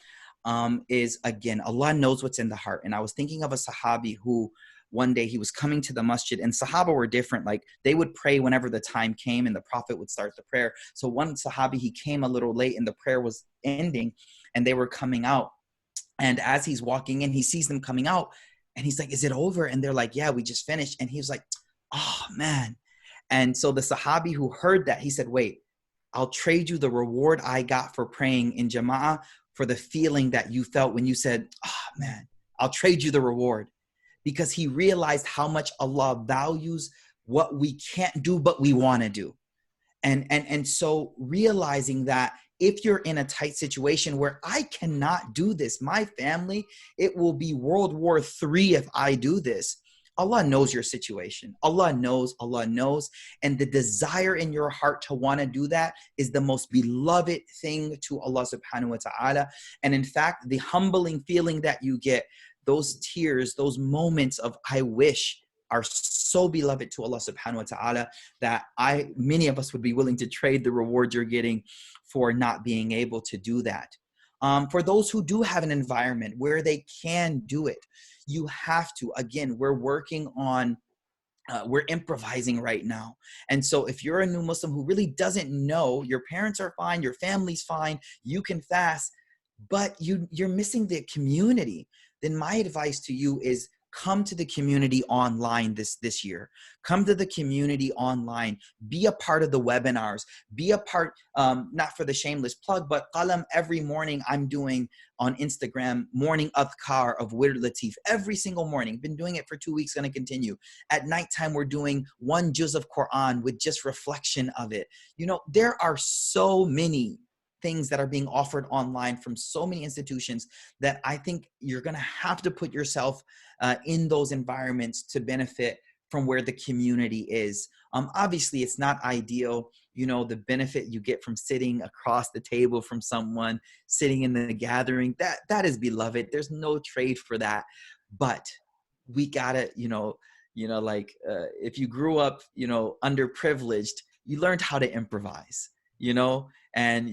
is, again, Allah knows what's in the heart. And I was thinking of a Sahabi who one day he was coming to the masjid, and Sahaba were different. Like they would pray whenever the time came and the Prophet would start the prayer. So one Sahabi, he came a little late and the prayer was ending and they were coming out. And as he's walking in, he sees them coming out and he's like, is it over? And they're like, yeah, we just finished. And he was like, oh man. And so the Sahabi who heard that, he said, wait, I'll trade you the reward I got for praying in Jama'ah for the feeling that you felt when you said, oh man, I'll trade you the reward. Because he realized how much Allah values what we can't do, but we want to do. And so realizing that if you're in a tight situation where I cannot do this, my family, it will be World War III if I do this. Allah knows your situation. Allah knows. And the desire in your heart to want to do that is the most beloved thing to Allah subhanahu wa ta'ala. And in fact, the humbling feeling that you get, those tears, those moments of I wish, are so beloved to Allah subhanahu wa ta'ala that many of us would be willing to trade the reward you're getting for not being able to do that. For those who do have an environment where they can do it, you have to, again, we're working on we're improvising right now. And so if you're a new Muslim who really doesn't know, your parents are fine, your family's fine, you can fast, but you're missing the community, then my advice to you is come to the community online this year. Come to the community online. Be a part of the webinars. Be a part, not for the shameless plug, but Qalam, every morning I'm doing on Instagram morning adhkar of Wird Latif. Every single morning. Been doing it for 2 weeks, going to continue. At nighttime, we're doing 1 juz of Quran with just reflection of it. You know, there are so many things that are being offered online from so many institutions that I think you're going to have to put yourself in those environments to benefit from where the community is. Obviously, it's not ideal, you know, the benefit you get from sitting across the table from someone, sitting in the gathering, that is beloved. There's no trade for that. But we gotta, if you grew up, underprivileged, you learned how to improvise, and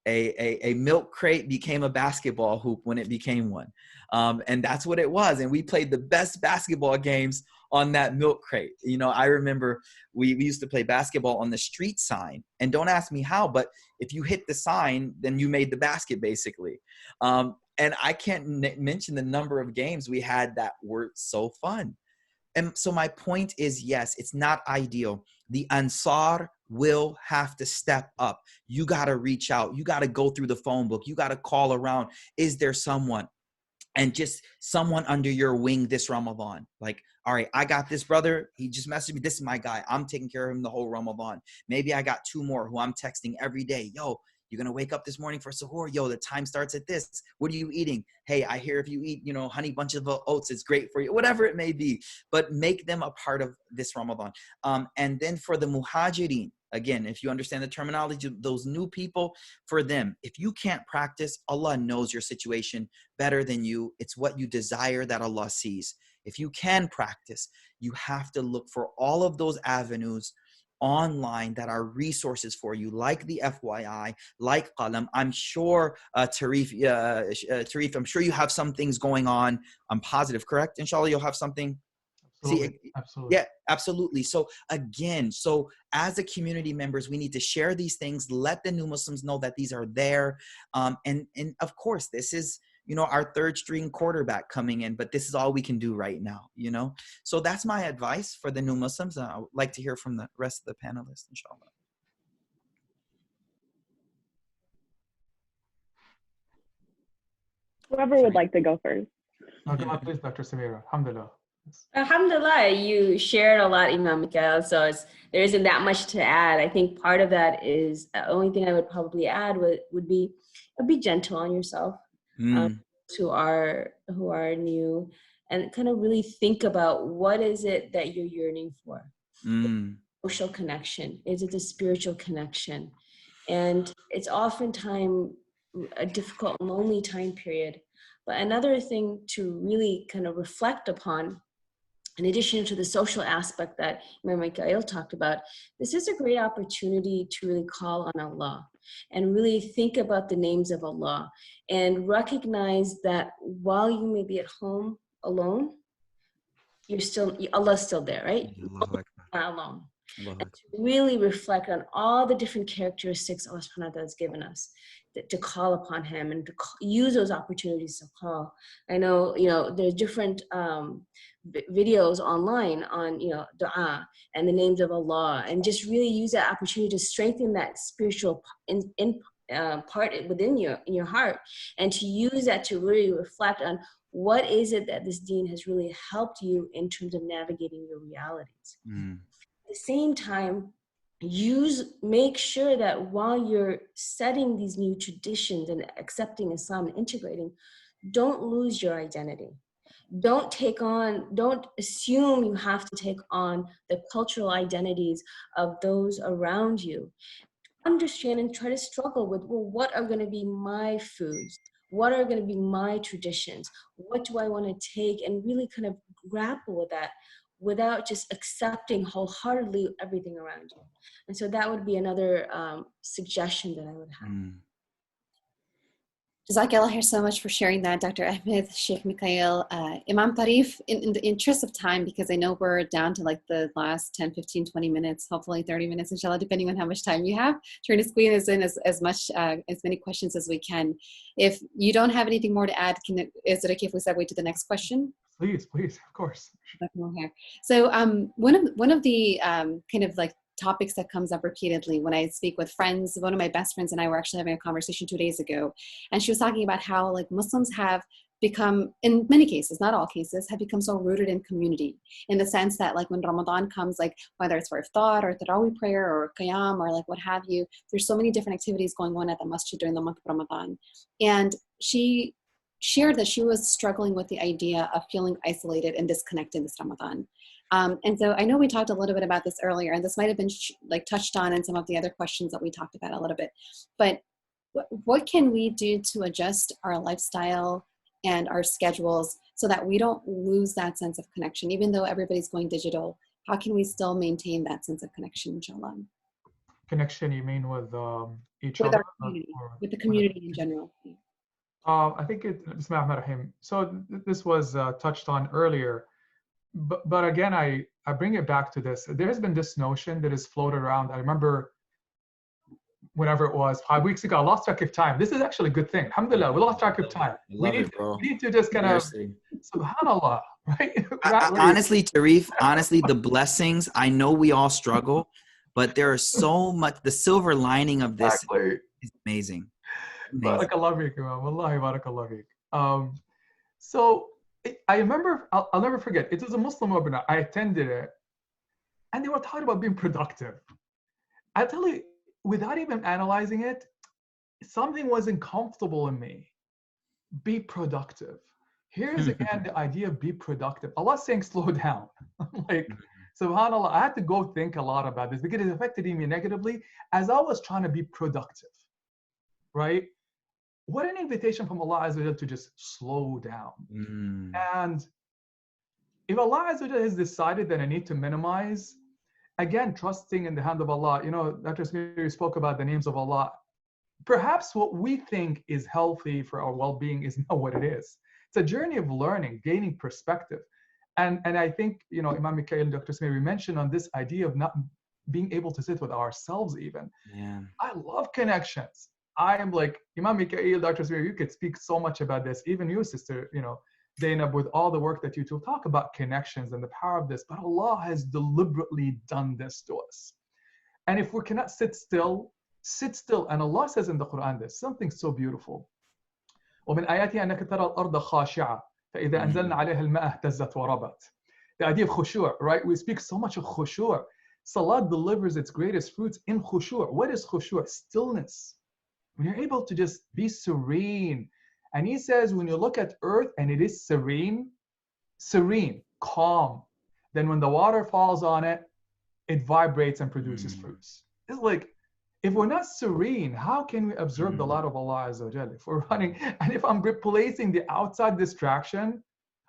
a milk crate became a basketball hoop when it became one. And that's what it was. And we played the best basketball games on that milk crate. I remember we used to play basketball on the street sign, and don't ask me how, but if you hit the sign, then you made the basket basically. And I can't mention the number of games we had that were so fun. And so my point is, yes, it's not ideal. The Ansar will have to step up. You got to reach out. You got to go through the phone book. You got to call around. Is there someone? And just someone under your wing this Ramadan. Like, all right, I got this brother. He just messaged me. This is my guy. I'm taking care of him the whole Ramadan. Maybe I got 2 more who I'm texting every day. Yo, you're going to wake up this morning for suhoor. Yo, the time starts at this. What are you eating? Hey, I hear if you eat, honey bunch of oats, it's great for you. Whatever it may be. But make them a part of this Ramadan. And then for the muhajirin, again, if you understand the terminology, those new people, for them, if you can't practice, Allah knows your situation better than you. It's what you desire that Allah sees. If you can practice, you have to look for all of those avenues online that are resources for you, like the FYI, like Qalam. I'm sure, Tarif, I'm sure you have some things going on. I'm positive, correct? Inshallah, you'll have something.
Absolutely. Absolutely.
Yeah, absolutely. So again, as a community members, we need to share these things, let the new Muslims know that these are there. And of course, this is, our 3rd string quarterback coming in, but this is all we can do right now, So that's my advice for the new Muslims. I would like to hear from the rest of the panelists, inshallah.
Whoever would like to go first.
No, go on, please, Dr. Sameera. Alhamdulillah.
Alhamdulillah, you shared a lot, Imam Mikaeel, so there isn't that much to add. I think part of that is, the only thing I would probably add would be gentle on yourself. who are new, and kind of really think about what is it that you're yearning for. Social connection? Is it a spiritual connection? And it's oftentimes a difficult, lonely time period. But another thing to really kind of reflect upon, in addition to the social aspect that Mikaeel talked about, this is a great opportunity to really call on Allah and really think about the names of Allah and recognize that while you may be at home alone, Allah's still there, right? You're not alone. And to really reflect on all the different characteristics Allah subhanahu wa ta'ala has given us, to call upon Him and to use those opportunities to call. I know, there's different videos online on, dua and the names of Allah, and just really use that opportunity to strengthen that spiritual part within in your heart, and to use that to really reflect on what is it that this deen has really helped you in terms of navigating your realities. At the same time, make sure that while you're setting these new traditions and accepting Islam and integrating, don't lose your identity. Don't assume you have to take on the cultural identities of those around you. Understand and try to struggle with, well, what are going to be my foods? What are going to be my traditions? What do I want to take? And really kind of grapple with that without just accepting wholeheartedly everything around you. And so that would be another suggestion that I would have.
Jazakallah so much for sharing that, Dr. Ahmed, Shaykh Mikaeel, Imam Tarif, in the interest of time, because I know we're down to like the last 10, 15, 20 minutes, hopefully 30 minutes, inshallah, depending on how much time you have, trying to squeeze in as many questions as we can. If you don't have anything more to add, is it okay if we segue to the next question?
Please, of course.
So one of the kind of like topics that comes up repeatedly when I speak with friends, one of my best friends and I were actually having a conversation 2 days ago, and she was talking about how like Muslims have become, in many cases, not all cases, have become so rooted in community, in the sense that like when Ramadan comes, like whether it's for iftar or tarawih prayer or qiyam or like what have you, there's so many different activities going on at the masjid during the month of Ramadan. And she shared that she was struggling with the idea of feeling isolated and disconnected this Ramadan. And so I know we talked a little bit about this earlier, and this might have been touched on in some of the other questions that we talked about a little bit, but what can we do to adjust our lifestyle and our schedules so that we don't lose that sense of connection? Even though everybody's going digital, how can we still maintain that sense of connection, inshallah?
Connection, you mean with each
with
other?
Our community, with the community in general.
I think so this was touched on earlier, but again, I bring it back to this. There has been this notion that is floated around. I remember whenever it was 5 weeks ago, I lost track of time. This is actually a good thing. Alhamdulillah, we lost track of time. We need to just kind of, subhanallah, right?
Honestly, Tarif, the blessings, I know we all struggle, but there are so much, the silver lining of this is amazing.
Barakallah feek, Imam. Wallahi, barakallah feek. So I remember, I'll never forget, it was a Muslim webinar. I attended it, and they were talking about being productive. I tell you, without even analyzing it, something wasn't comfortable in me. Be productive. Here's again the idea of be productive. Allah's saying slow down. Like, subhanAllah, I had to go think a lot about this because it affected me negatively as I was trying to be productive, right? What an invitation from Allah Azza wa Jal to just slow down. And if Allah Azza wa Jal has decided that I need to minimize, again, trusting in the hand of Allah. You know, Dr. Sameera spoke about the names of Allah. Perhaps what we think is healthy for our well-being is not what it is. It's a journey of learning, gaining perspective. And I think, you know, Imam Mikaeel and Dr. Sameera mentioned on this idea of not being able to sit with ourselves even.
Yeah.
I love connections. I am like, Imam Mikaeel, Dr. Sameera, you could speak so much about this. Even you, sister, you know, Zainab, with all the work that you do, talk about connections and the power of this. But Allah has deliberately done this to us. And if we cannot sit still. And Allah says in the Quran, there's something so beautiful. وَمِنْ آيَاتِهِ أَنَّكَ تَرَى الْأَرْضَ خَاشِعَةً فَإِذَا أَنزَلْنَا عَلَيْهَا الْمَاءَ اهْتَزَّتْ وَرَبَتْ. The idea of khushu', right? We speak so much of khushu'. Salah delivers its greatest fruits in khushu'. What is khushu'? Stillness. When you're able to just be serene And he says, when you look at earth and it is serene, calm, then when the water falls on it, it vibrates and produces fruits. It's like, if we're not serene, how can we observe the light of Allah Azza wa Jalla? If we're running, and if I'm replacing the outside distraction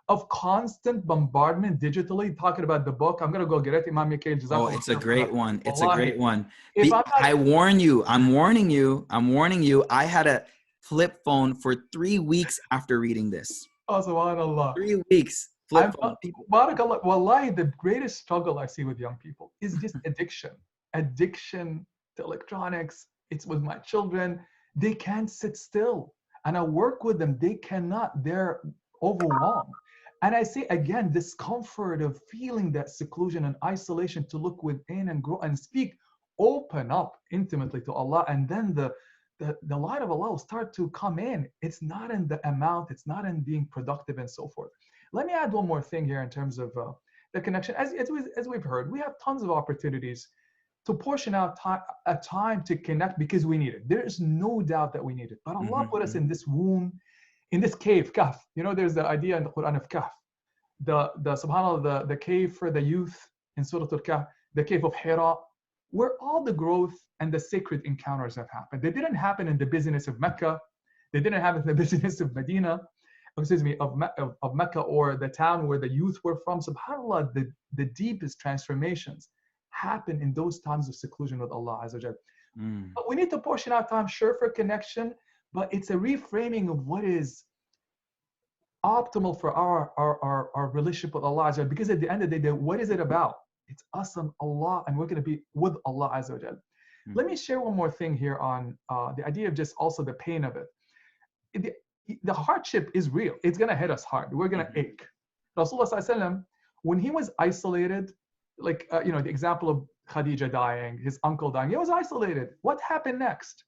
of constant bombardment digitally, talking about the book, I'm going to go get it, Imam Mikaeel.
Oh, it's a great one. It's a great one.
I
warn you, I'm warning you. I had a flip phone for 3 weeks after reading this.
Oh, subhanAllah.
3 weeks. Flip phone.
Barakallah, wallahi, the greatest struggle I see with young people is just addiction to electronics. It's with my children. They can't sit still. And I work with them. They cannot. They're overwhelmed. And I say again, this comfort of feeling that seclusion and isolation to look within and grow and speak, open up intimately to Allah. And then the light of Allah will start to come in. It's not in the amount. It's not in being productive and so forth. Let me add one more thing here in terms of the connection. As we've heard, we have tons of opportunities to portion out a time to connect because we need it. There is no doubt that we need it. But Allah put us in this womb, in this cave, Kahf. You know, there's the idea in the Quran of Kahf. The subhanAllah, the cave for the youth in Surah Al-Kahf, the cave of Hira, where all the growth and the sacred encounters have happened. They didn't happen in the busyness of Mecca. They didn't happen in the busyness of Medina. Of Mecca or the town where the youth were from. SubhanAllah, the deepest transformations happen in those times of seclusion with Allah Azza wa Jal. But we need to portion out time, sure, for connection, but it's a reframing of what is optimal for our relationship with Allah Azza wa Jal. Because at the end of the day, what is it about? It's us and Allah, and we're going to be with Allah Azza wa Jal. Let me share one more thing here on the idea of just also the pain of it. The hardship is real. It's going to hit us hard. We're going to ache. Rasulullah Sallallahu Alaihi Wasallam, when he was isolated, like, the example of Khadija dying, his uncle dying, he was isolated. What happened next?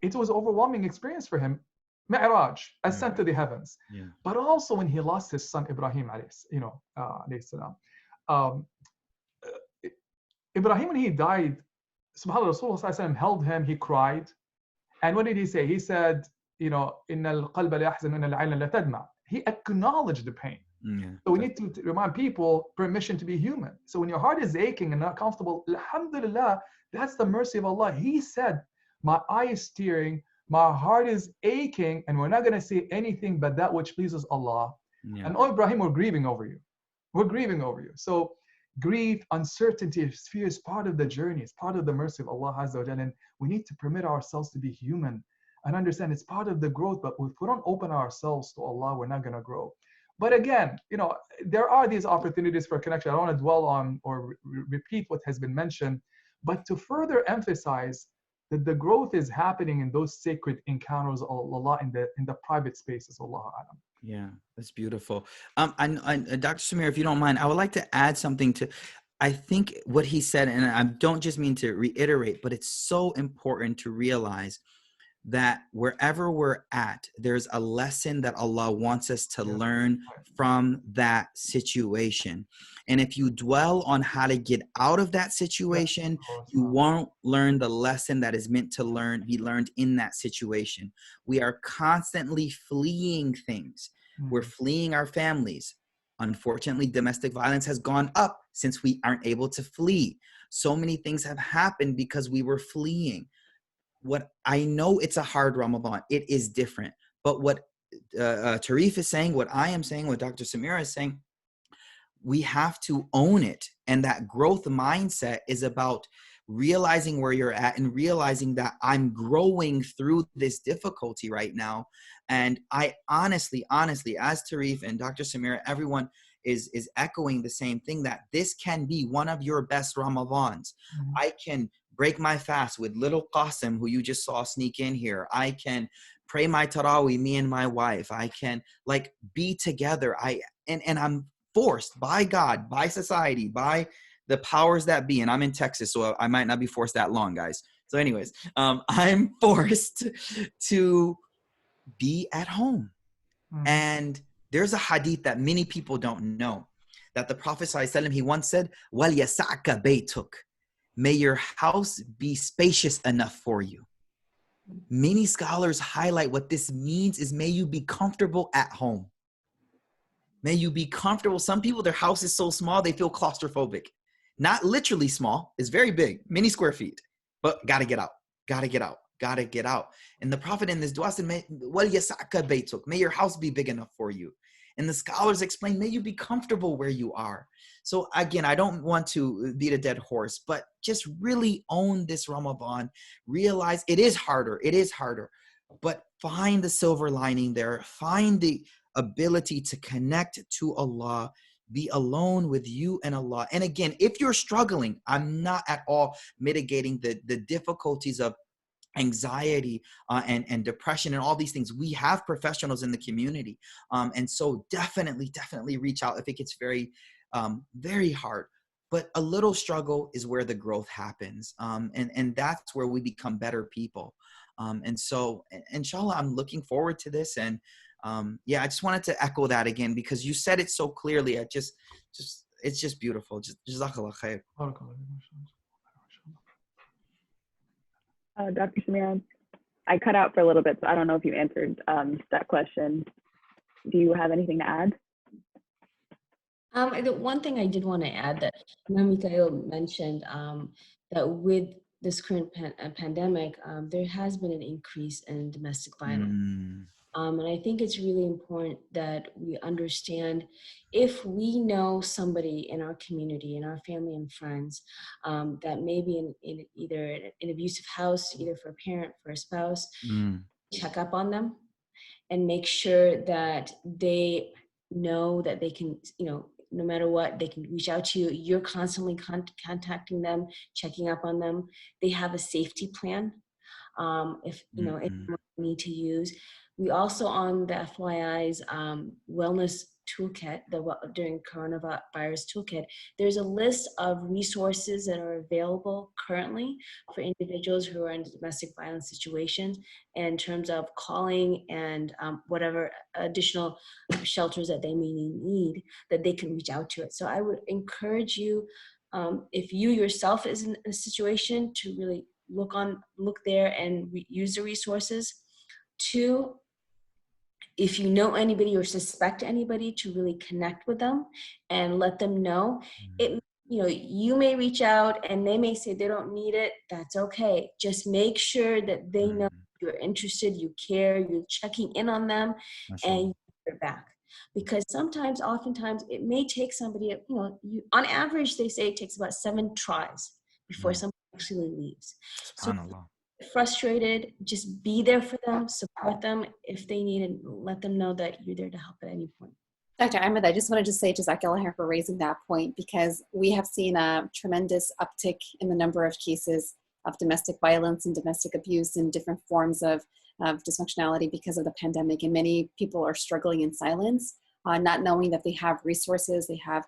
It was an overwhelming experience for him. Mi'raj, ascent to the heavens. Yeah. But also when he lost his son, Ibrahim, alayhi salam. Ibrahim, when he died, subhanAllah, Rasulullah Sallallahu Alaihi Wasallam held him, he cried. And what did he say? He said, إن القلب لا يحزن إن العين لا تدمع. He acknowledged the pain. So we need to remind people permission to be human. So when your heart is aching and not comfortable, alhamdulillah, that's the mercy of Allah. He said, my eye is tearing, my heart is aching, and we're not going to say anything but that which pleases Allah. Yeah. And Ibrahim, we're grieving over you. We're grieving over you. So grief, uncertainty, fear is part of the journey. It's part of the mercy of Allah Azza wa Jalla. And we need to permit ourselves to be human and understand it's part of the growth. But if we don't open ourselves to Allah, we're not going to grow. But again, there are these opportunities for connection. I don't want to dwell on or repeat what has been mentioned, but to further emphasize that the growth is happening in those sacred encounters of Allah in the private spaces. Allah Alam.
Yeah, that's beautiful. And Dr. Sameera, if you don't mind, I would like to add something to, I think what he said, and I don't just mean to reiterate, but it's so important to realize that wherever we're at, there's a lesson that Allah wants us to learn from that situation. And if you dwell on how to get out of that situation, you won't learn the lesson that is meant to be learned in that situation. We are constantly fleeing things. We're fleeing our families. Unfortunately, domestic violence has gone up since we aren't able to flee. So many things have happened because we were fleeing. What I know, it's a hard Ramadan. It is different. But what Tarif is saying, what I am saying, what Dr. Sameera is saying, we have to own it. And that growth mindset is about realizing where you're at and realizing that I'm growing through this difficulty right now. And I honestly, as Tarif and Dr. Sameera, everyone is echoing the same thing, that this can be one of your best Ramadans. I can break my fast with little Qasim, who you just saw sneak in here. I can pray my Taraweeh, me and my wife. I can be together. And I'm forced by God, by society, by the powers that be. And I'm in Texas, so I might not be forced that long, guys. So anyways, I'm forced to be at home. And there's a hadith that many people don't know, that the Prophet ﷺ, he once said, وَلْيَسَعْكَ بَيْتُكَ. May your house be spacious enough for you. Many scholars highlight what this means is may you be comfortable at home. May you be comfortable. Some people, their house is so small, they feel claustrophobic. Not literally small, it's very big, many square feet, but gotta get out, gotta get out, gotta get out. And the Prophet in this dua said, may your house be big enough for you. And the scholars explain, may you be comfortable where you are. So again, I don't want to beat a dead horse, but just really own this Ramadan. Realize it is harder, but find the silver lining there. Find the ability to connect to Allah, be alone with you and Allah. And again, if you're struggling, I'm not at all mitigating the difficulties of anxiety and depression and all these things. We have professionals in the community. And so definitely reach out if it gets very hard. But a little struggle is where the growth happens. And that's where we become better people. And so inshallah, I'm looking forward to this. And yeah, I just wanted to echo that again, because you said it so clearly. It's just beautiful. Jazakallah khair.
Dr. Sameera, I cut out for a little bit, so I don't know if you answered that question. Do you have anything to add?
The one thing I did want to add that Mikaeel mentioned, that with this current pandemic, there has been an increase in domestic violence. And I think it's really important that we understand, if we know somebody in our community, in our family and friends, that may be in either an abusive house, either for a parent, for a spouse, check up on them and make sure that they know that they can, no matter what, they can reach out to you. You're constantly contacting them, checking up on them. They have a safety plan. If if you need to use. We also, on the FYI's wellness toolkit, during coronavirus toolkit, there's a list of resources that are available currently for individuals who are in domestic violence situations, in terms of calling and whatever additional shelters that they may need, that they can reach out to it. So I would encourage you, if you yourself is in a situation, to really look there and use the resources. 2, if you know anybody or suspect anybody, to really connect with them and let them know. You may reach out and they may say they don't need it. That's okay. Just make sure that they know you're interested, you care, you're checking in on them, and you're back. Because oftentimes it may take somebody, on average, they say it takes about 7 tries before somebody actually leaves. So frustrated, just be there for them, support them if they need, and let them know that you're there to help at any point.
Dr. Ahmed, I just wanted to say Jazakallah for raising that point, because we have seen a tremendous uptick in the number of cases of domestic violence and domestic abuse and different forms of dysfunctionality because of the pandemic. And many people are struggling in silence, not knowing that they have resources, they have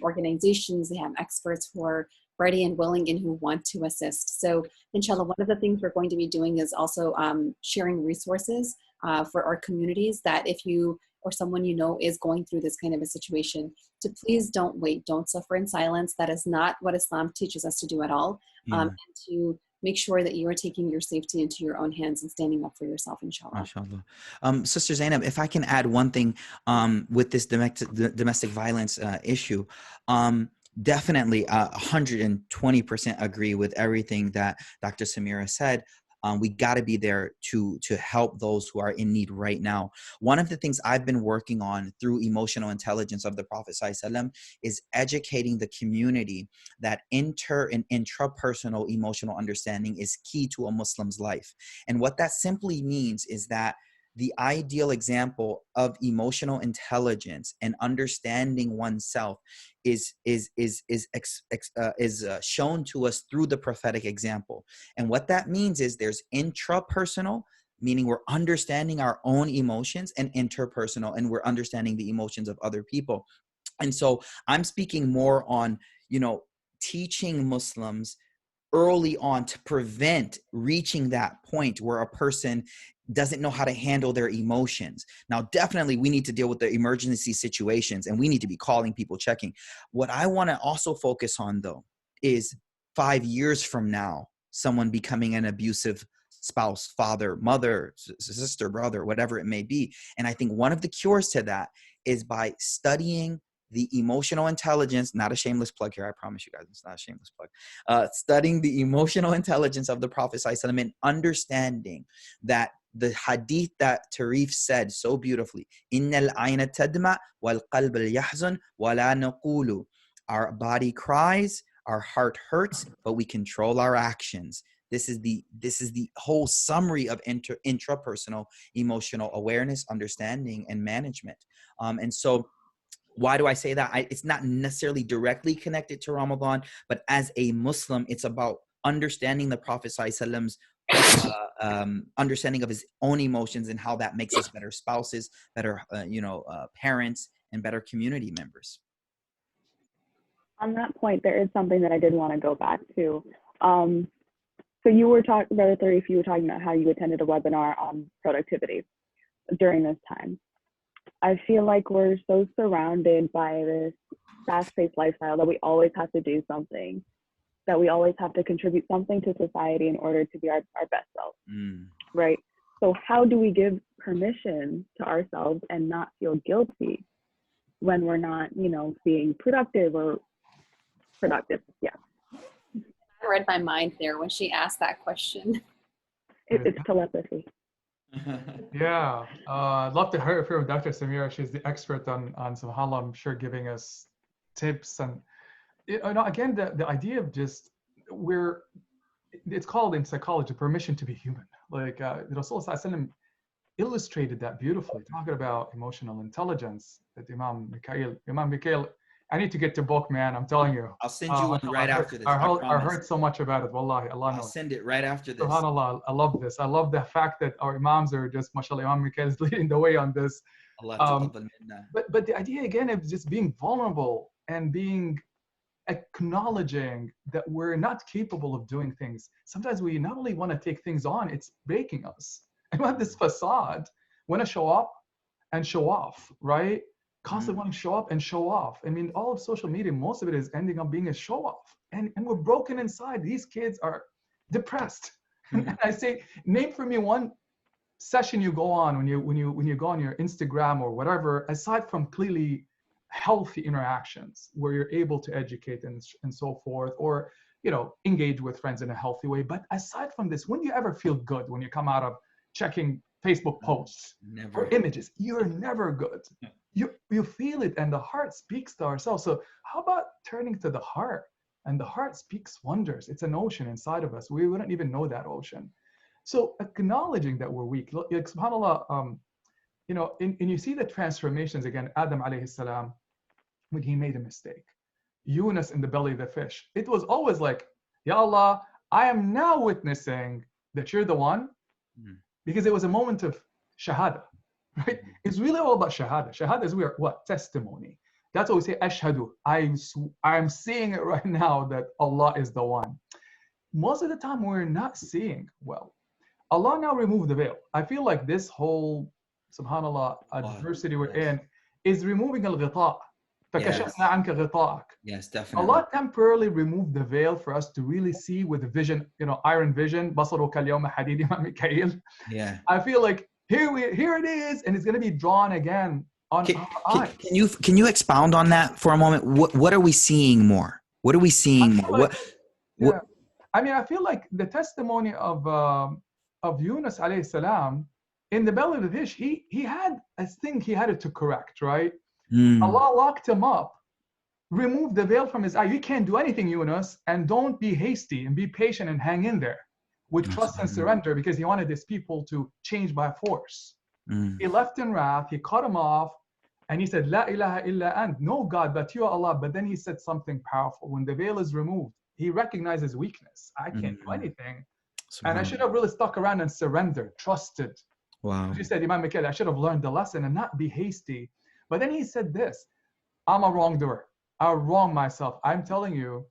organizations, they have experts who are ready and willing and who want to assist. So inshallah, one of the things we're going to be doing is also sharing resources for our communities, that if you or someone you know is going through this kind of a situation, to please don't wait, don't suffer in silence. That is not what Islam teaches us to do at all. And to make sure that you are taking your safety into your own hands and standing up for yourself, inshallah.
MashaAllah. Sister Zainab, if I can add one thing with this domestic violence issue, definitely 120% agree with everything that Dr. Sameera said. We got to be there to help those who are in need right now. One of the things I've been working on through emotional intelligence of the Prophet ﷺ is educating the community that inter and intrapersonal emotional understanding is key to a Muslim's life. And what that simply means is that the ideal example of emotional intelligence and understanding oneself is shown to us through the prophetic example. And what that means is there's intrapersonal, meaning we're understanding our own emotions, and interpersonal, and we're understanding the emotions of other people. And so I'm speaking more on, teaching Muslims early on to prevent reaching that point where a person doesn't know how to handle their emotions. Now, definitely we need to deal with the emergency situations, and we need to be calling people, checking. What I want to also focus on, though, is 5 years from now, someone becoming an abusive spouse, father, mother, sister, brother, whatever it may be. And I think one of the cures to that is by studying the emotional intelligence, not a shameless plug here, I promise you guys, it's not a shameless plug, studying the emotional intelligence of the Prophet ﷺ and understanding that the hadith that Tarif said so beautifully, Innal ayna tadma wal qalb al yahzun wa la naqulu. Our body cries, our heart hurts, but we control our actions. This is the whole summary of intrapersonal emotional awareness, understanding, and management. And so why do I say that? It's not necessarily directly connected to Ramadan, but as a Muslim, it's about understanding the Prophet ﷺ's understanding of his own emotions and how that makes us better spouses, better parents, and better community members.
On that point, there is something that I did want to go back to. So you were talking, Brother Tarif, you were talking about how you attended a webinar on productivity during this time. I feel like we're so surrounded by this fast-paced lifestyle that we always have to do something, that we always have to contribute something to society in order to be our best self, right? So how do we give permission to ourselves and not feel guilty when we're not, being productive or productive? Yeah.
I read my mind there when she asked that question.
It's telepathy.
Yeah, I'd love to hear from Dr. Sameera. She's the expert on subhanAllah, I'm sure, giving us tips. And again, the idea of just it's called in psychology permission to be human. Like Rasulullah illustrated that beautifully, talking about emotional intelligence. That Imam Mikaeel, I need to get your book, man. I'm telling you.
I'll send you one right after this.
I heard so much about it. Wallahi, Allah knows.
I'll send it right after this.
SubhanAllah, I love this. I love the fact that our Imams are just, mashallah, Imam Mikaeel is leading the way on this. But the idea again of just being vulnerable and acknowledging that we're not capable of doing things. Sometimes we not only want to take things on, it's breaking us. And we have this facade, want to show up and show off, right? Constantly want to show up and show off. I mean, all of social media, most of it is ending up being a show off. And we're broken inside. These kids are depressed. And I say, name for me one session you go on when you go on your Instagram or whatever, aside from clearly healthy interactions where you're able to educate and so forth, or engage with friends in a healthy way. But aside from this, when do you ever feel good when you come out of checking Facebook posts or images? You're never good. You feel it, and the heart speaks to ourselves. So how about turning to the heart? And the heart speaks wonders. It's an ocean inside of us. We wouldn't even know that ocean. So acknowledging that we're weak, like subhanAllah, and you see the transformations again. Adam alayhi salam, when he made a mistake, Yunus in the belly of the fish, it was always like, Ya Allah, I am now witnessing that you're the one, because it was a moment of shahada, right? It's really all about shahada. Shahada is testimony. That's what we say, ashhadu. I'm seeing it right now that Allah is the one. Most of the time we're not seeing well. Allah now removed the veil. I feel like this whole, subhanAllah, adversity we're in is removing al-ghita'.
Yes, definitely.
Allah temporarily removed the veil for us to really see with vision, iron vision. Mikaeel.
Yeah.
I feel like here it is, and it's going to be drawn again on our eyes.
Can you expound on that for a moment? What are we seeing more? What are we seeing more?
I mean, I feel like the testimony of Yunus alayhi salam in the belly of the fish, he had a thing he had to correct, right? Allah locked him up, removed the veil from his eye. You can't do anything, Yunus, and don't be hasty, and be patient and hang in there with trust and surrender, because he wanted his people to change by force. He left in wrath, he cut him off, and he said, La ilaha illa ant, no God but you, Allah. But then he said something powerful. When the veil is removed, he recognizes weakness. I can't do anything. And I should have really stuck around and surrendered, trusted.
Wow.
He said, Imam Mikaeel, I should have learned the lesson and not be hasty. But then he said this, I'm a wrongdoer. I wrong myself. I'm telling you,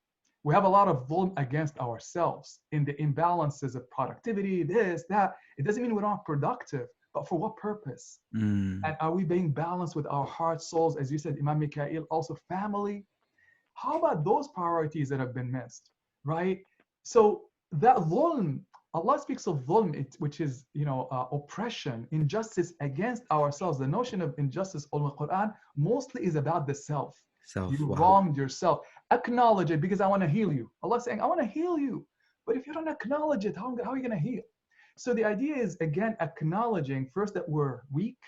we have a lot of dhulm against ourselves in the imbalances of productivity, this, that. It doesn't mean we're not productive, but for what purpose? And are we being balanced with our hearts, souls, as you said, Imam Mikaeel, also family? How about those priorities that have been missed, right? So that dhulm Allah speaks of dhulm, which is, oppression, injustice against ourselves. The notion of injustice in the Quran mostly is about the self. You
Wow.
wronged yourself. Acknowledge it, because I want to heal you. Allah is saying, I want to heal you. But if you don't acknowledge it, how are you going to heal? So the idea is, again, acknowledging first that we're weak,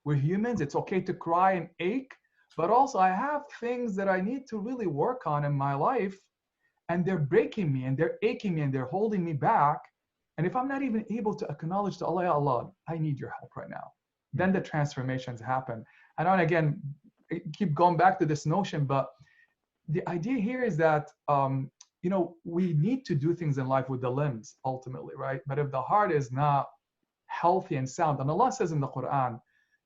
we're humans. It's okay to cry and ache, but also I have things that I need to really work on in my life, and they're breaking me and they're aching me and they're holding me back. And if I'm not even able to acknowledge to Allah, Ya Allah, I need your help right now, then the transformations happen. I don't, again, keep going back to this notion, but the idea here is that, we need to do things in life with the limbs ultimately, right? But if the heart is not healthy and sound, and Allah says in the Quran,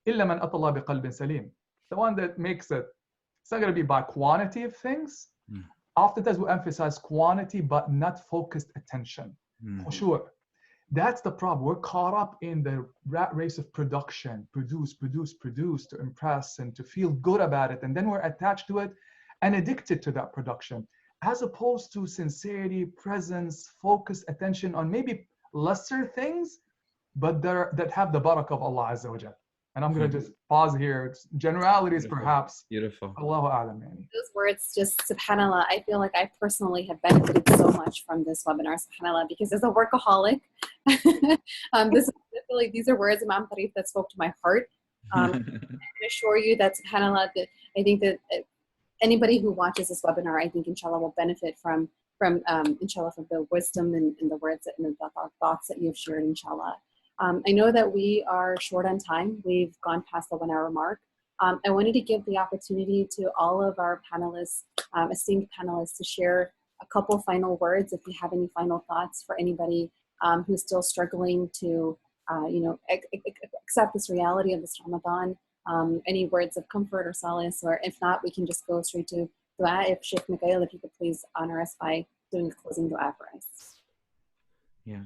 إِلَّا مَنْ أَتَى اللَّهَ بِقَلْبٍ سَلِيمٍ, the one that makes it, it's not going to be by quantity of things. Oftentimes we emphasize quantity, but not focused attention. For sure. That's the problem. We're caught up in the rat race of production, produce to impress and to feel good about it. And then we're attached to it and addicted to that production, as opposed to sincerity, presence, focused attention on maybe lesser things, but that have the barakah of Allah Azza wa Jal. And I'm going to just pause here. It's generalities, perhaps.
Beautiful.
Allahu A'lam.
Those words, just subhanAllah, I feel like I personally have benefited so much from this webinar, subhanAllah, because as a workaholic, these are words, Imam Tarif, that spoke to my heart. I can assure you that, subhanAllah, that I think that anybody who watches this webinar, I think inshallah will benefit from inshallah, from the wisdom and the words and the thoughts that you've shared, inshallah. I know that we are short on time. We've gone past the 1 hour mark. I wanted to give the opportunity to all of our panelists, esteemed panelists, to share a couple final words, if you have any final thoughts for anybody who's still struggling to, accept this reality of this Ramadan. Any words of comfort or solace, or if not, we can just go straight to dua. If Shaykh Mikaeel, if you could please honor us by doing a closing dua for us.
Yeah.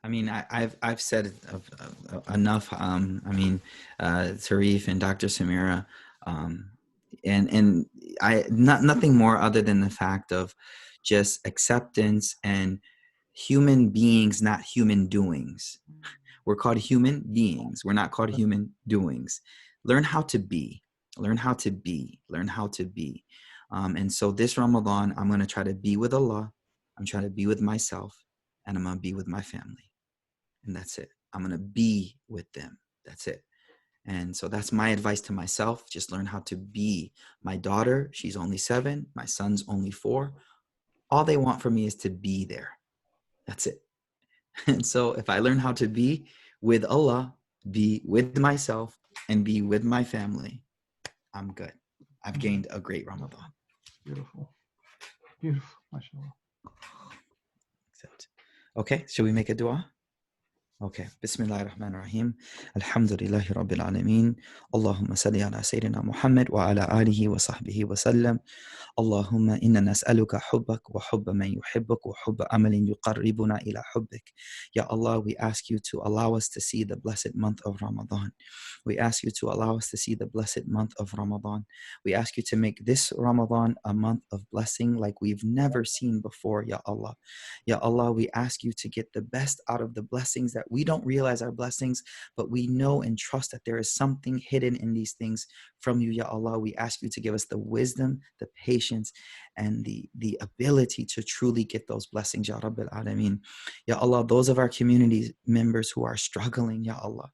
I mean, I've said enough. Tarif and Dr. Sameera, and nothing more other than the fact of just acceptance and human beings, not human doings. We're called human beings. We're not called human doings. Learn how to be. Learn how to be. Learn how to be. And so this Ramadan, I'm going to try to be with Allah. I'm trying to be with myself, and I'm going to be with my family. And that's it. I'm going to be with them. That's it. And so that's my advice to myself. Just learn how to be. My daughter, she's only 7. My son's only 4. All they want from me is to be there. That's it. And so if I learn how to be with Allah, be with myself, and be with my family, I'm good. I've gained a great Ramadan.
Beautiful. Beautiful. MashaAllah.
Okay, should we make a dua? Okay. Bismillah ar-Rahman ar-Rahim. Alhamdulillahi Rabbil Alameen. Allahumma salli ala Sayyidina Muhammad wa ala alihi wa sahbihi wa sallam. Allahumma inna nas'aluka hubbak wa hubba man yuhibbuk wa hubba amalin yuqarribuna ila hubbik. Ya Allah, we ask you to allow us to see the blessed month of Ramadan. We ask you to allow us to see the blessed month of Ramadan. We ask you to make this Ramadan a month of blessing like we've never seen before, Ya Allah. Ya Allah, we ask you to get the best out of the blessings that we don't realize are blessings, but we know and trust that there is something hidden in these things from you, Ya Allah. We ask you to give us the wisdom, the patience, and the ability to truly get those blessings, Ya Rabbil Alameen. Ya Allah, those of our community members who are struggling, Ya Allah,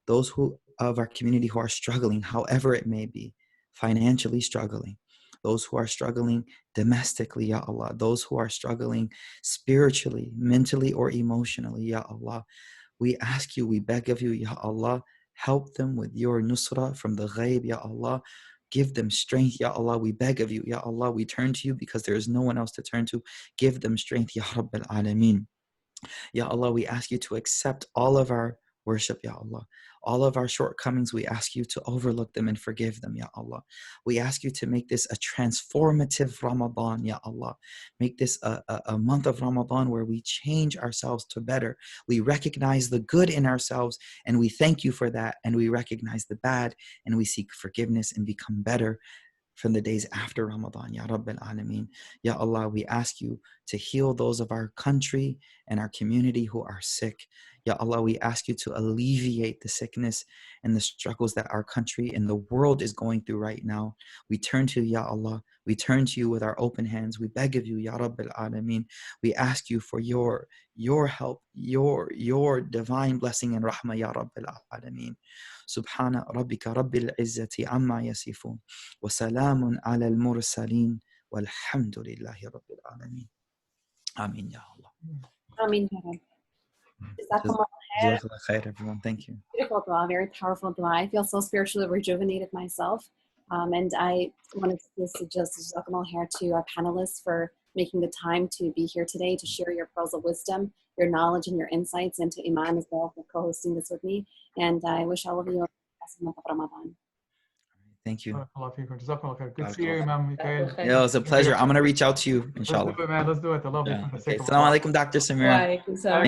those of our community who are struggling, however it may be, financially struggling, those who are struggling domestically, Ya Allah, those who are struggling spiritually, mentally, or emotionally, Ya Allah, we ask you, we beg of you, Ya Allah, help them with your nusra from the ghaib, Ya Allah. Give them strength, Ya Allah. We beg of you, Ya Allah. We turn to you because there is no one else to turn to. Give them strength, Ya Rabbil Alameen. Ya Allah, we ask you to accept all of our worship, Ya Allah. All of our shortcomings, we ask you to overlook them and forgive them, Ya Allah. We ask you to make this a transformative Ramadan, Ya Allah. Make this a month of Ramadan where we change ourselves to better. We recognize the good in ourselves and we thank you for that. And we recognize the bad and we seek forgiveness and become better from the days after Ramadan, Ya Rabbil Alameen. Ya Allah, we ask you to heal those of our country and our community who are sick. Ya Allah, we ask you to alleviate the sickness and the struggles that our country and the world is going through right now. We turn to you, Ya Allah. We turn to you with our open hands. We beg of you, Ya Rabbil Alameen. We ask you for your help, your divine blessing and rahmah, Ya Rabbil Alameen. Subhana rabbika rabbil izzati amma yasifun. Wa salamun ala al-mursaleen. Walhamdulillahi rabbil alameen. Ameen, Ya Allah.
Ameen.
Jazakallah khair, everyone. Thank you.
Beautiful dua, very powerful dua. I feel so spiritually rejuvenated myself. And I wanted to suggest Jazakallah khair to our panelists for making the time to be here today to share your pearls of wisdom, your knowledge and your insights, and to Imam as well for co-hosting this with me. And I wish all of you a blessed month of Ramadan.
Thank you.
Good to see you, Imam Mikaeel.
Yeah, it was a pleasure. I'm going to reach out to you, inshallah.
Let's do it, man. Let's do it. I love you.
Okay. Assalamu alaikum, Dr. Sameera.
Wa alaikum salam.